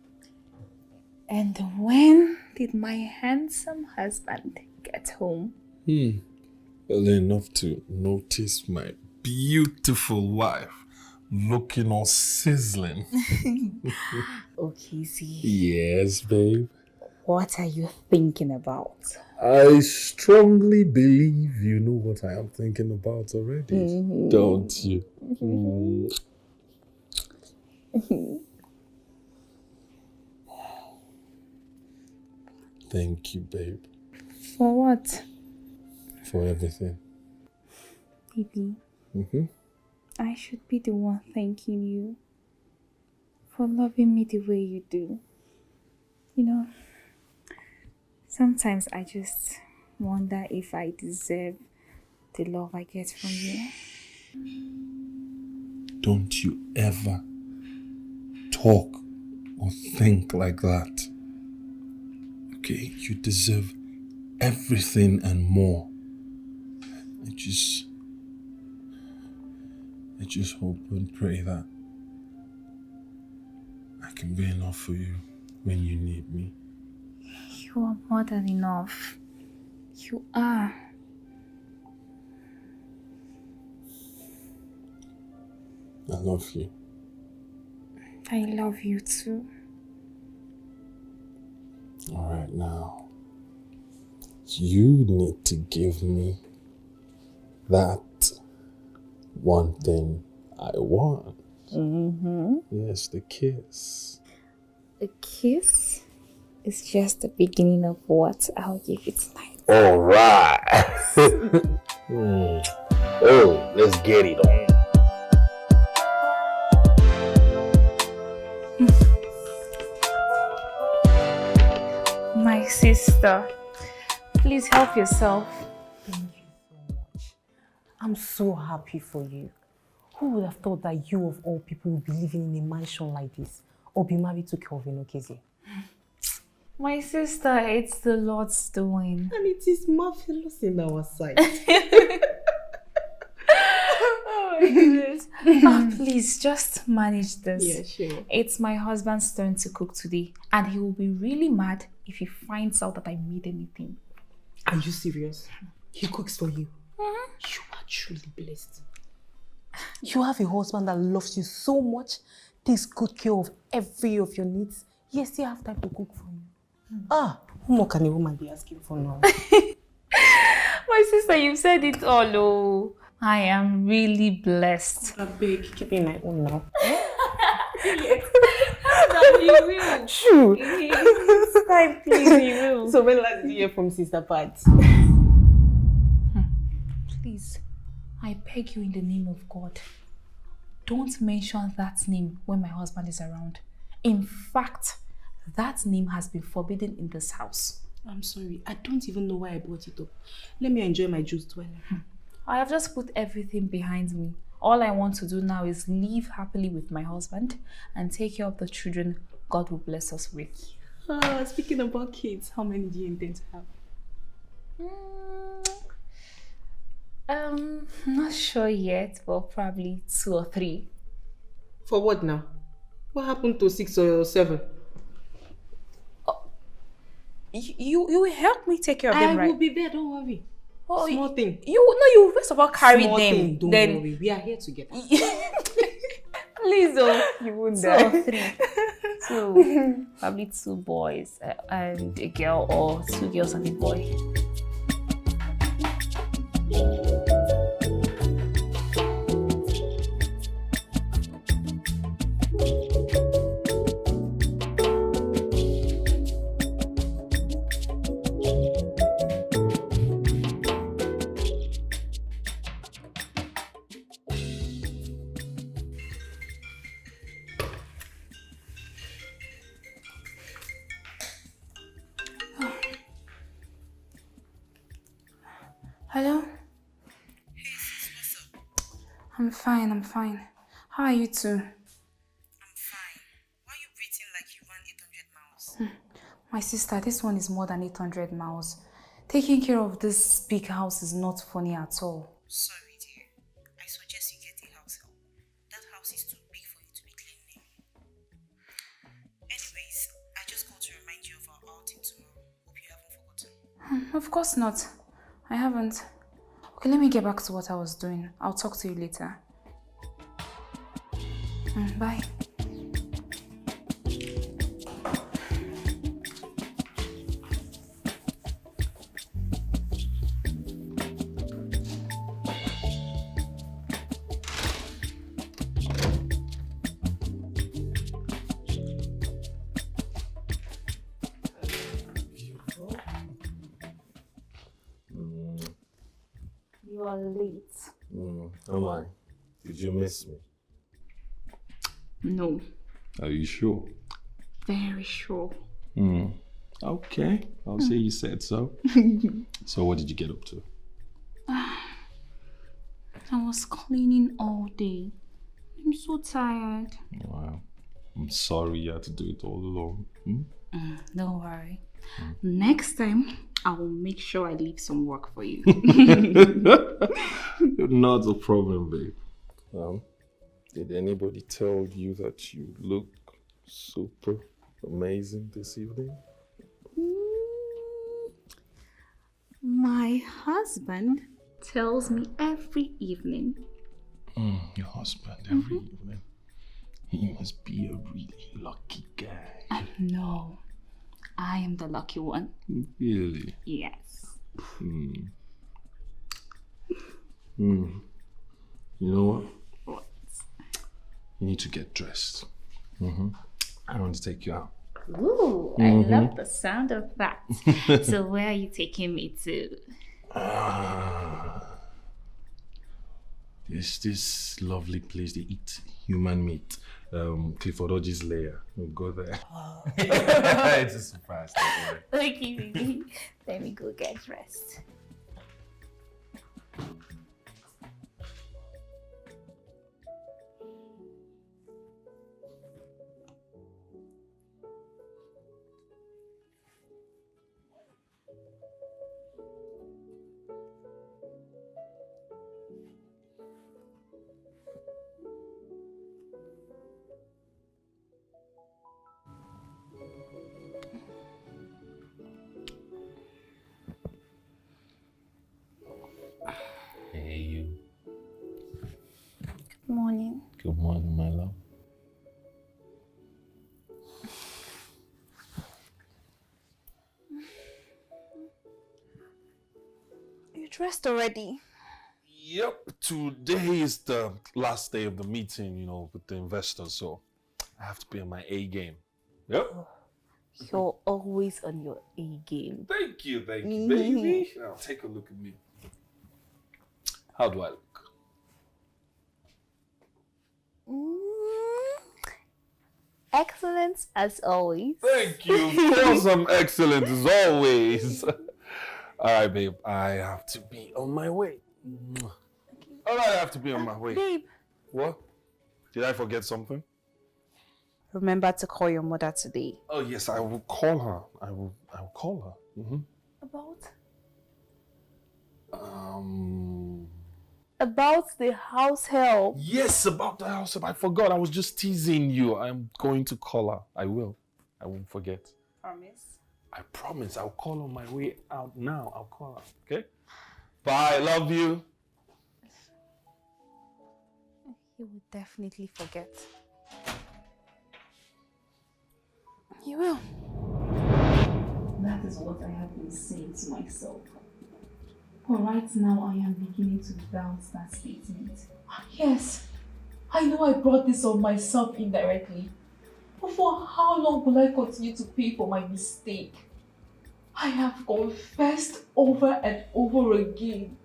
And when did my handsome husband get home? Well enough to notice my beautiful wife looking all sizzling. Okay, see. Yes, babe. What are you thinking about? I strongly believe you know what I am thinking about already, don't you? Thank you, babe. For what? For everything. Baby, I should be the one thanking you for loving me the way you do. You know, sometimes I just wonder if I deserve the love I get from you. Don't you ever talk or think like that. Okay, you deserve everything and more. I just hope and pray that I can be enough for you when you need me. You are more than enough. You are. I love you. I love you too. Alright, now you need to give me that one thing I want. Yes, the kiss. A kiss is just the beginning of what I'll give you tonight. Alright. Oh, let's get it on. My sister, please help yourself. Thank you so much. I'm so happy for you. Who would have thought that you of all people would be living in a mansion like this or be married to Kelvin Okeze? My sister, it's the Lord's doing. And it is marvelous in our sight. Oh my goodness. Please, just manage this. Yeah, sure. It's my husband's turn to cook today, and he will be really mad if he finds out that I made anything. Are you serious? He cooks for you. You are truly blessed. You have a husband that loves you so much, takes good care of every of your needs, yet still have time to cook for you. Who more can a woman be asking for now? My sister, you've said it all. Oh, I am really blessed. I beg, keep in my own now. You will. True. It's time, please, you will. So when last did you hear from Sister Pat? Please, I beg you in the name of God, don't mention that name when my husband is around. In fact, that name has been forbidden in this house. I'm sorry, I don't even know why I brought it up. Let me enjoy my juice while I have just put everything behind me. All I want to do now is live happily with my husband and take care of the children God will bless us with. Speaking about kids, how many do you intend to have? Not sure yet, but probably 2 or 3. For what now? What happened to 6 or 7? You will help me take care of them, right? I will be there, don't worry. Small thing. You first of all carry Small them. Thing, don't worry, we are here together. Please, you wouldn't. 2 or 3. 2, probably 2 boys and a girl, or 2 girls and a boy. Hello? Hey sis, what's up? I'm fine. How are you two? I'm fine. Why are you breathing like you ran 800 miles? My sister, this one is more than 800 miles. Taking care of this big house is not funny at all. Sorry, dear. I suggest you get a house help. That house is too big for you to be cleaning. Anyways, I just called to remind you of our outing tomorrow. Hope you haven't forgotten. Of course not. I haven't. Okay, let me get back to what I was doing. I'll talk to you later. Bye. You are late. Am I? Did you miss me? No. Are you sure? Very sure. Okay, I'll say you said so. So what did you get up to? I was cleaning all day. I'm so tired. Wow. I'm sorry you had to do it all alone. Don't worry. Next time, I will make sure I leave some work for you. Not a problem, babe. Did anybody tell you that you look super amazing this evening? My husband tells me every evening. Your husband every evening. He must be a really lucky guy. No, I am the lucky one. Really? Yes. You know what? What? You need to get dressed. I want to take you out. Ooh, I love the sound of that. So where are you taking me to? There's this lovely place they eat human meat. Clifford Oji's lair. We'll go there. It's a surprise. Okay, baby. Let me go get dressed. Hey, you. Good morning. Good morning, my love. You dressed already? Yep, today is the last day of the meeting, with the investors, so I have to be on my A game. Yep. You're always on your A game. Thank you, baby. Now take a look at me. How do I look? Excellent as always. Thank you. Of course I'm excellent as always. All right, babe. I have to be on my way. All right, I have to be on my way. Babe. What? Did I forget something? Remember to call your mother today. Oh, yes, I will call her. I will call her. About? About the house help. Yes, about the house help. I forgot. I was just teasing you. I'm going to call her. I will. I won't forget. Promise? I promise. I'll call on my way out now. I'll call her. Okay? Bye. Love you. He will definitely forget. He will. That is what I have been saying to myself. But right now, I am beginning to doubt that statement. Yes, I know I brought this on myself indirectly. But for how long will I continue to pay for my mistake? I have confessed over and over again.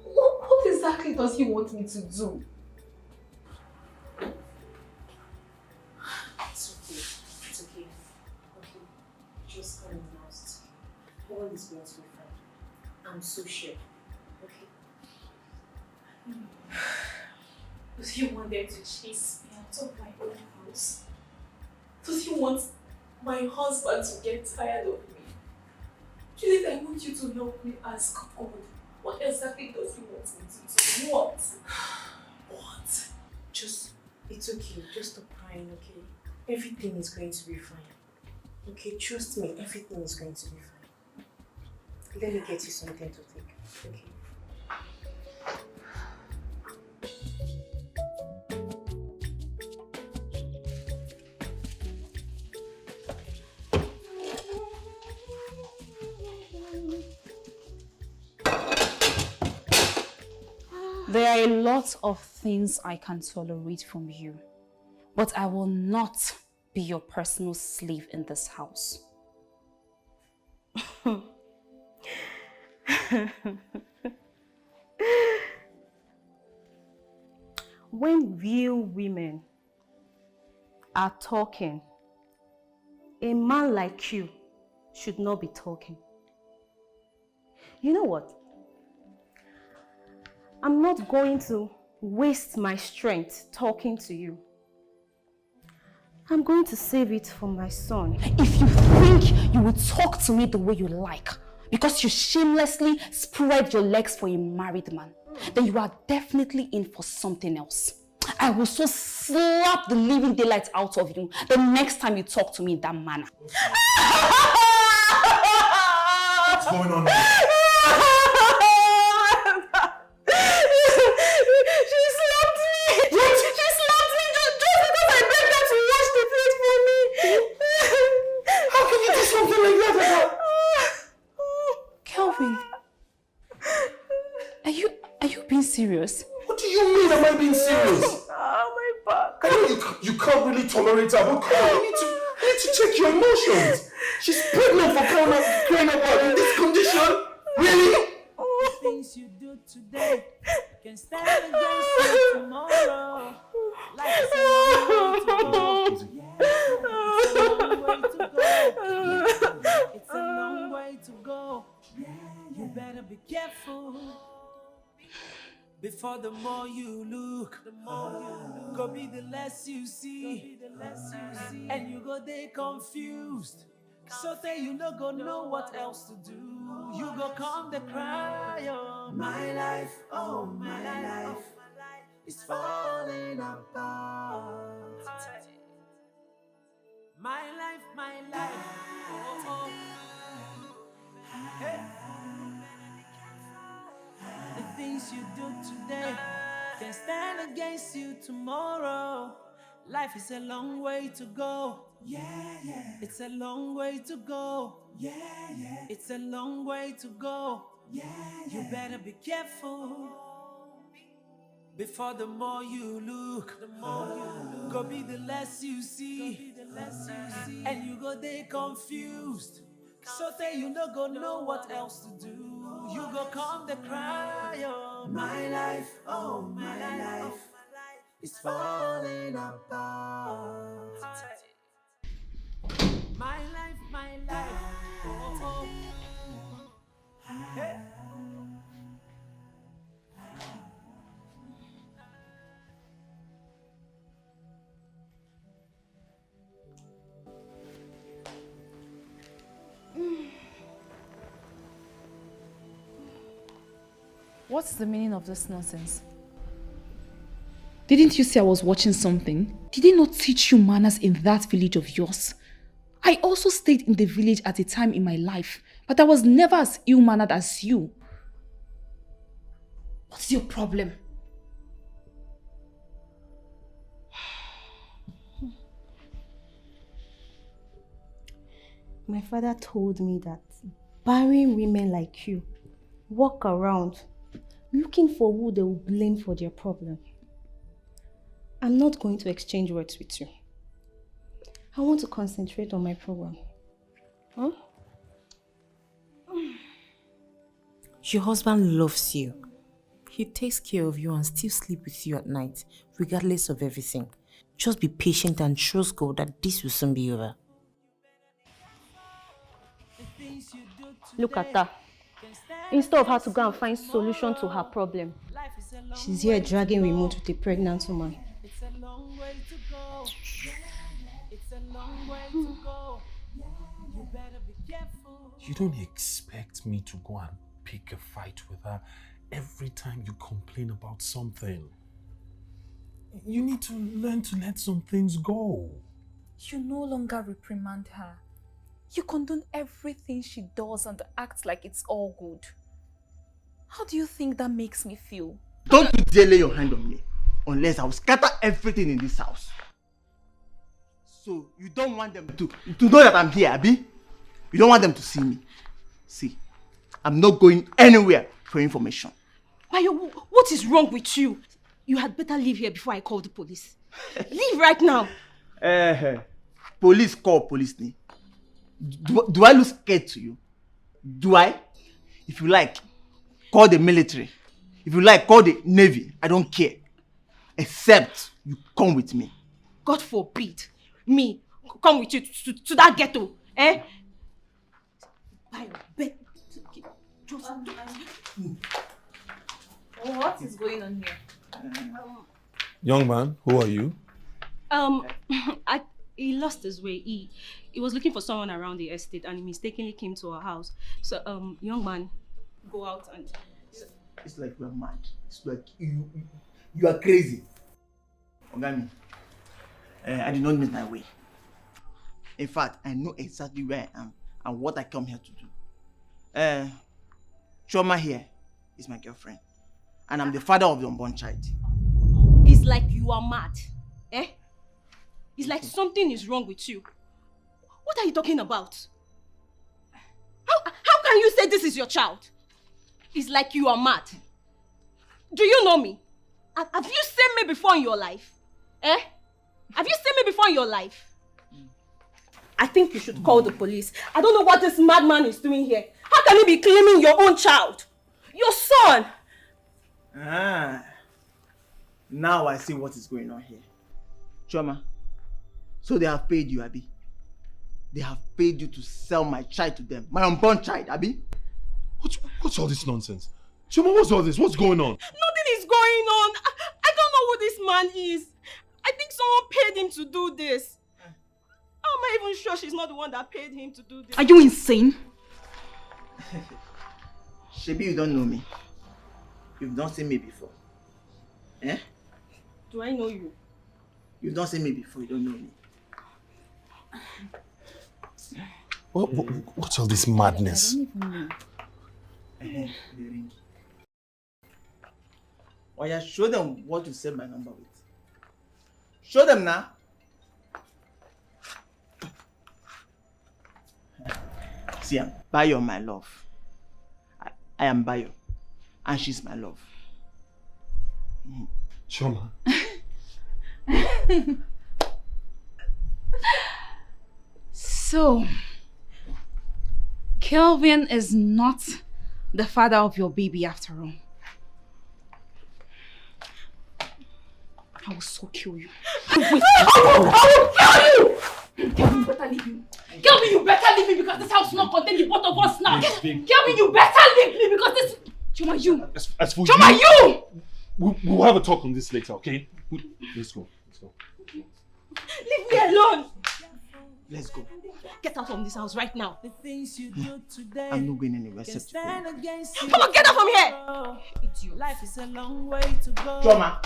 What exactly does he want me to do? It's okay. It's okay. Okay. Just calm down. All is going to be fine. I'm so sure. Do you want them to chase me out of my own house? Do you want my husband to get tired of me? Juliet, I want you to help me ask God. What exactly does he want me to do? What? What? It's okay. Just stop crying, okay? Everything is going to be fine. Okay, trust me, everything is going to be fine. Let me get you something to take, okay? There are a lot of things I can tolerate from you, but I will not be your personal slave in this house. When real women are talking, a man like you should not be talking. You know what? I'm not going to waste my strength talking to you. I'm going to save it for my son. If you think you will talk to me the way you like, because you shamelessly spread your legs for a married man, then you are definitely in for something else. I will so slap the living daylight out of you the next time you talk to me in that manner. What's going on now? Serious? What do you mean? Am I being serious? Oh, my back. I know you can't really tolerate her, but come on, you need to check your emotions. She's pregnant for crying out loud in this condition. Really? The things you do today can stand against you tomorrow. Like it's a long way to go. It's a long way to go. You better be careful. Before the more you look, go be the less you see, and you go there confused. So say you no go know what else to do. You go come the cry, oh my life, oh my life is falling apart. My life, oh, oh. Hey. The things you do today can stand against you tomorrow. Life is a long way to go. Yeah. It's a long way to go. Yeah. It's a long way to go. Yeah. You better be careful. Before the more you look, go be the less you see, and you go there confused. So say you no go know what else to do. You go come the cry, oh my life, oh my life is falling apart. My life, oh, oh. Hey. What's the meaning of this nonsense? Didn't you say I was watching something? Did they not teach you manners in that village of yours? I also stayed in the village at a time in my life, but I was never as ill-mannered as you. What's your problem? My father told me that barren women like you walk around looking for who they will blame for their problem. I'm not going to exchange words with you. I want to concentrate on my program. Huh? Your husband loves you. He takes care of you and still sleep with you at night, regardless of everything. Just be patient and trust God that this will soon be over. Look at her. Instead of her to go and find solution to her problem, She's here dragging remote with a pregnant woman. It's a long way to go. It's a long way to go. You better be careful. You don't expect me to go and pick a fight with her every time you complain about something. You need to learn to let some things go. You no longer reprimand her. You condone everything she does and act like it's all good. How do you think that makes me feel? Don't you dare lay your hand on me, unless I will scatter everything in this house. So you don't want them to know that I'm here, Abi? You don't want them to see me. See, I'm not going anywhere for information. Bayo, what is wrong with you? You had better leave here before I call the police. Leave right now. Police call police. Do I look scared to you? Do I? If you like, call the military. If you like, call the navy. I don't care. Except you come with me. God forbid. Me come with you to that ghetto. Eh? What is going on here? Young man, who are you? He lost his way. He was looking for someone around the estate and he mistakenly came to our house. So, young man, go out and... It's like we're mad. It's like you are crazy. Ogami, I did not miss my way. In fact, I know exactly where I am and what I come here to do. Choma here is my girlfriend. And I'm the father of the unborn child. It's like you are mad. Eh? It's like something is wrong with you. What are you talking about? How can you say this is your child? It's like you are mad. Do you know me? Have you seen me before in your life? Eh? Have you seen me before in your life? I think you should call the police. I don't know what this madman is doing here. How can you be claiming your own child? Your son! Now I see what is going on here. Choma, so they have paid you, Abi? They have paid you to sell my child to them. My unborn child, Abi? What's all this nonsense? Choma, what's all this? What's going on? Nothing is going on. I don't know who this man is. I think someone paid him to do this. How am I even sure she's not the one that paid him to do this? Are you insane? Shebi, you don't know me. You've not seen me before. Eh? Do I know you? You've not seen me before, you don't know me. What's all this madness? I don't even know. Oh yeah, show them what to save my number with. Show them now. See, I'm Bayo, my love. I am Bayo, and she's my love. Choma. So, Kelvin is not the father of your baby after all. I will so kill you. Wait. I will kill you! Kelvin, you better leave me. Kelvin, you better leave me because this house will not contain the both of us now. Kelvin, you better leave me because this... Choma, you! As for Choma, you! We'll have a talk on this later, okay? Let's go. Leave me alone! Let's go. Get out from this house right now. The things you do today I'm not going anywhere except you. Come on, get out from here! Idiot. Life is a long way to go. Choma.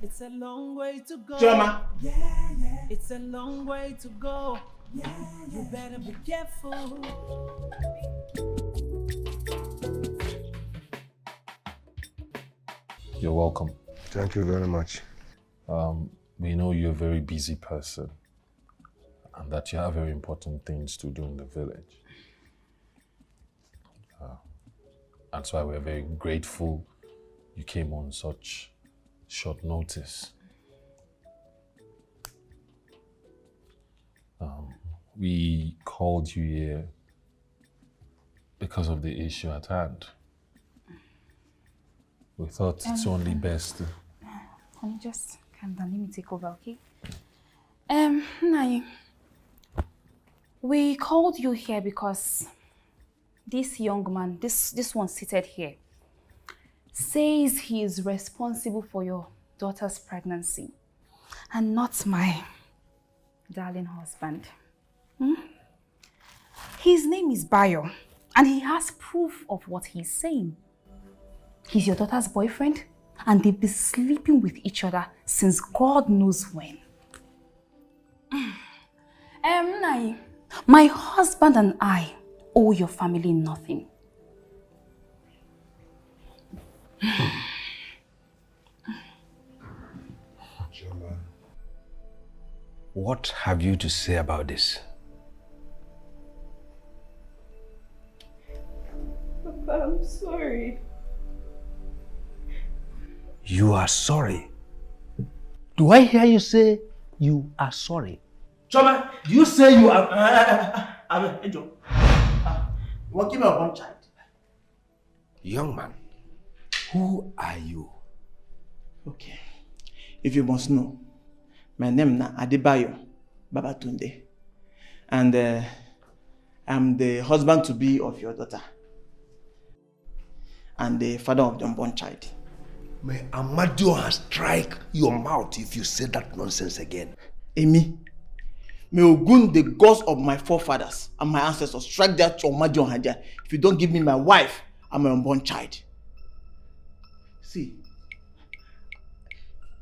It's a long way to go. Choma. It's a long way to go. You better be careful. You're welcome. Thank you very much. We know you're a very busy person and that you have very important things to do in the village. That's why we're very grateful you came on such short notice. We called you here because of the issue at hand. We thought it's only best to... Honey, just calm down. Let me take over, okay? Nai, we called you here because this young man, this one seated here, says he is responsible for your daughter's pregnancy and not my darling husband. His name is Bayo and he has proof of what he's saying. He's your daughter's boyfriend and they've been sleeping with each other since God knows when. Nai, my husband and I owe your family nothing. Joma, what have you to say about this? Papa, I'm sorry. You are sorry? Do I hear you say you are sorry? Choma, do you say you are... Angel. You want to give me a one child? Young man, who are you? Okay. If you must know, my name is Adebayo Babatunde. And I'm the husband-to-be of your daughter. And the father of the unborn child. May Amadio strike your mouth if you say that nonsense again. Amy, may Ogun, the gods of my forefathers and my ancestors, strike that to Amadio Hadia if you don't give me my wife and my unborn child. See,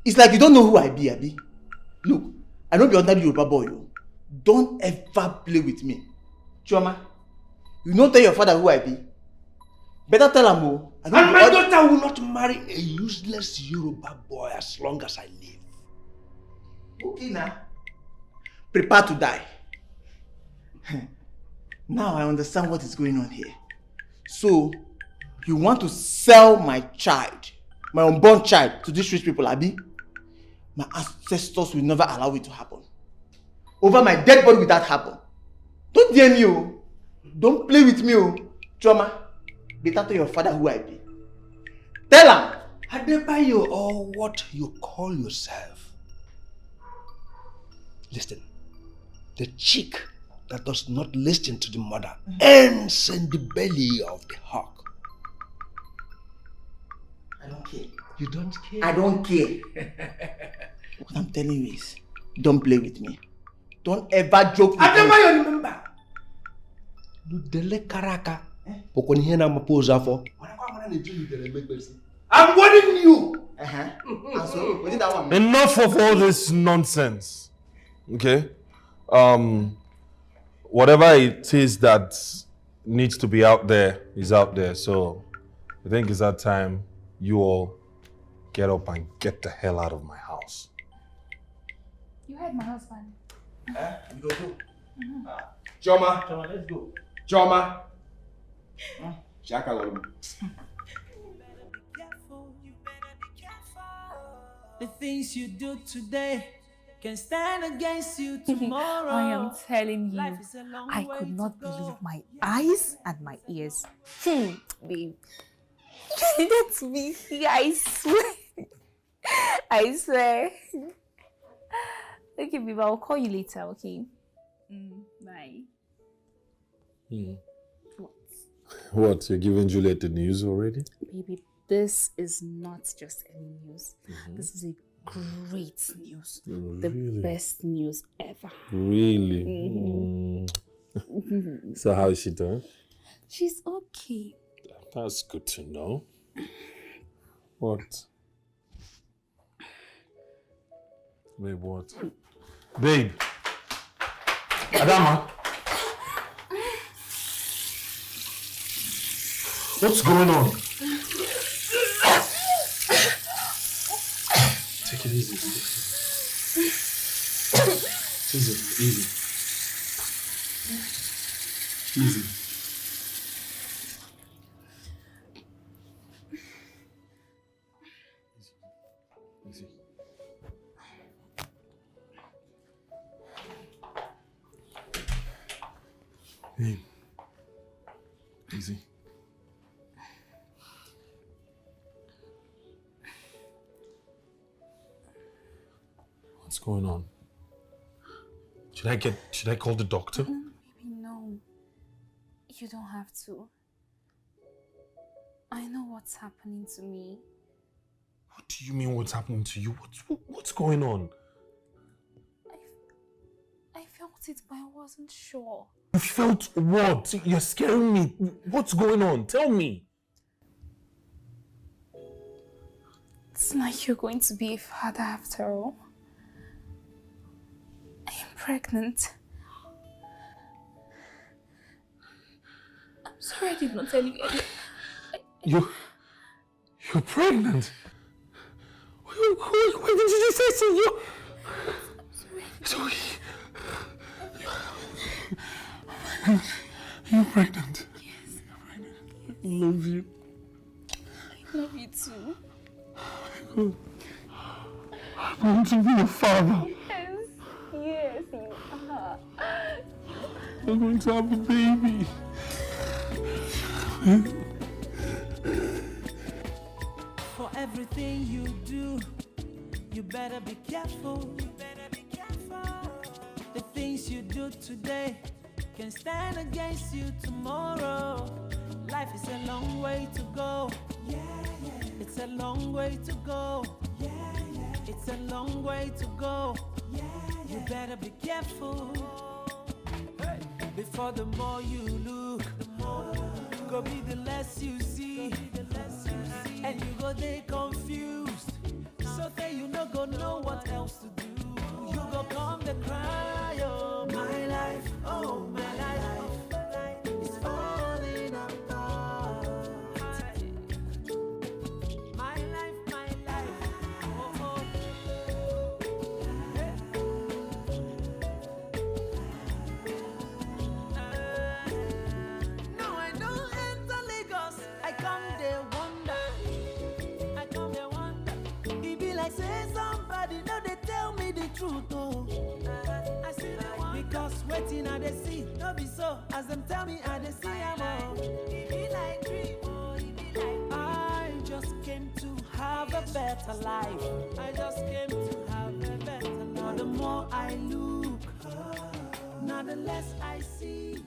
it's like you don't know who I be, Abi. Look, I don't be under Yoruba boy. Don't ever play with me. Chioma, you don't tell your father who I be. Better tell him who. And my daughter will not marry a useless Yoruba boy as long as I live. Okay now. Prepare to die. Now I understand what is going on here. So, you want to sell my child, my unborn child, to these rich people, Abi? My ancestors will never allow it to happen. Over my dead body will that happen. Don't dare me, oh. Don't play with me, oh. Choma, better tell your father who I be. Tell him. Adebayo, or what you call yourself. Listen, the chick that does not listen to the mother ends in the belly of the hawk. I don't care. You don't care? I don't care. What I'm telling you is, don't play with me. Don't ever joke with me. Adebayo, remember. Ludele karaka. Pokonihe na mapoza for. I'm warning you. And so, what did that one? Enough of all this nonsense. Okay? Whatever it is that needs to be out there is out there. So I think it's that time you all get up and get the hell out of my house. You heard my husband. You go go. Choma. Choma, let's go. Choma. Shaka. The things you do today can stand against you tomorrow. I am telling you, I could not believe my eyes and my ears. Babe, that's me here, I swear. I swear. Okay, babe, I'll call you later, okay? Bye. What? You're giving Juliet the news already? Baby, this is not just any news. This is a great news. The best news ever. Really? So how is she doing? She's okay. That's good to know. What? Babe, what? Babe! Adama! What's going on? Take it easy. Easy. Easy. Babe. Easy. What's going on? Should I call the doctor? Baby, no. You don't have to. I know what's happening to me. What do you mean what's happening to you? What's going on? I felt it, but I wasn't sure. You felt what? You're scaring me. What's going on? Tell me. It's like you're going to be a father after all. I am pregnant. I'm sorry I did not tell you. You're pregnant? Why did you just say so? Sorry. You're pregnant? Yes. I love you. I love you too. I'm going to be a father. Yes, you are. I'm going to have a baby. For everything you do, you better be careful. The things you do today can stand against you tomorrow. Life is a long way to go. It's a long way to go. It's a long way to go. You better be careful. Before the more you look, go be the less you see. And you go there confused. So that you no go know what else to do. You go come the cry, oh my life, oh my life. It's falling apart. My life, oh oh. Now I don't enter Lagos, I come there wonder. It be like say somebody know they tell me the truth, oh. I see the one because waiting I they see, no be so. As them tell me I they see I'm all. It be like dream, oh, it be like I just came to have a better life. I just came to have a better life. Now the more I look, now the less I see.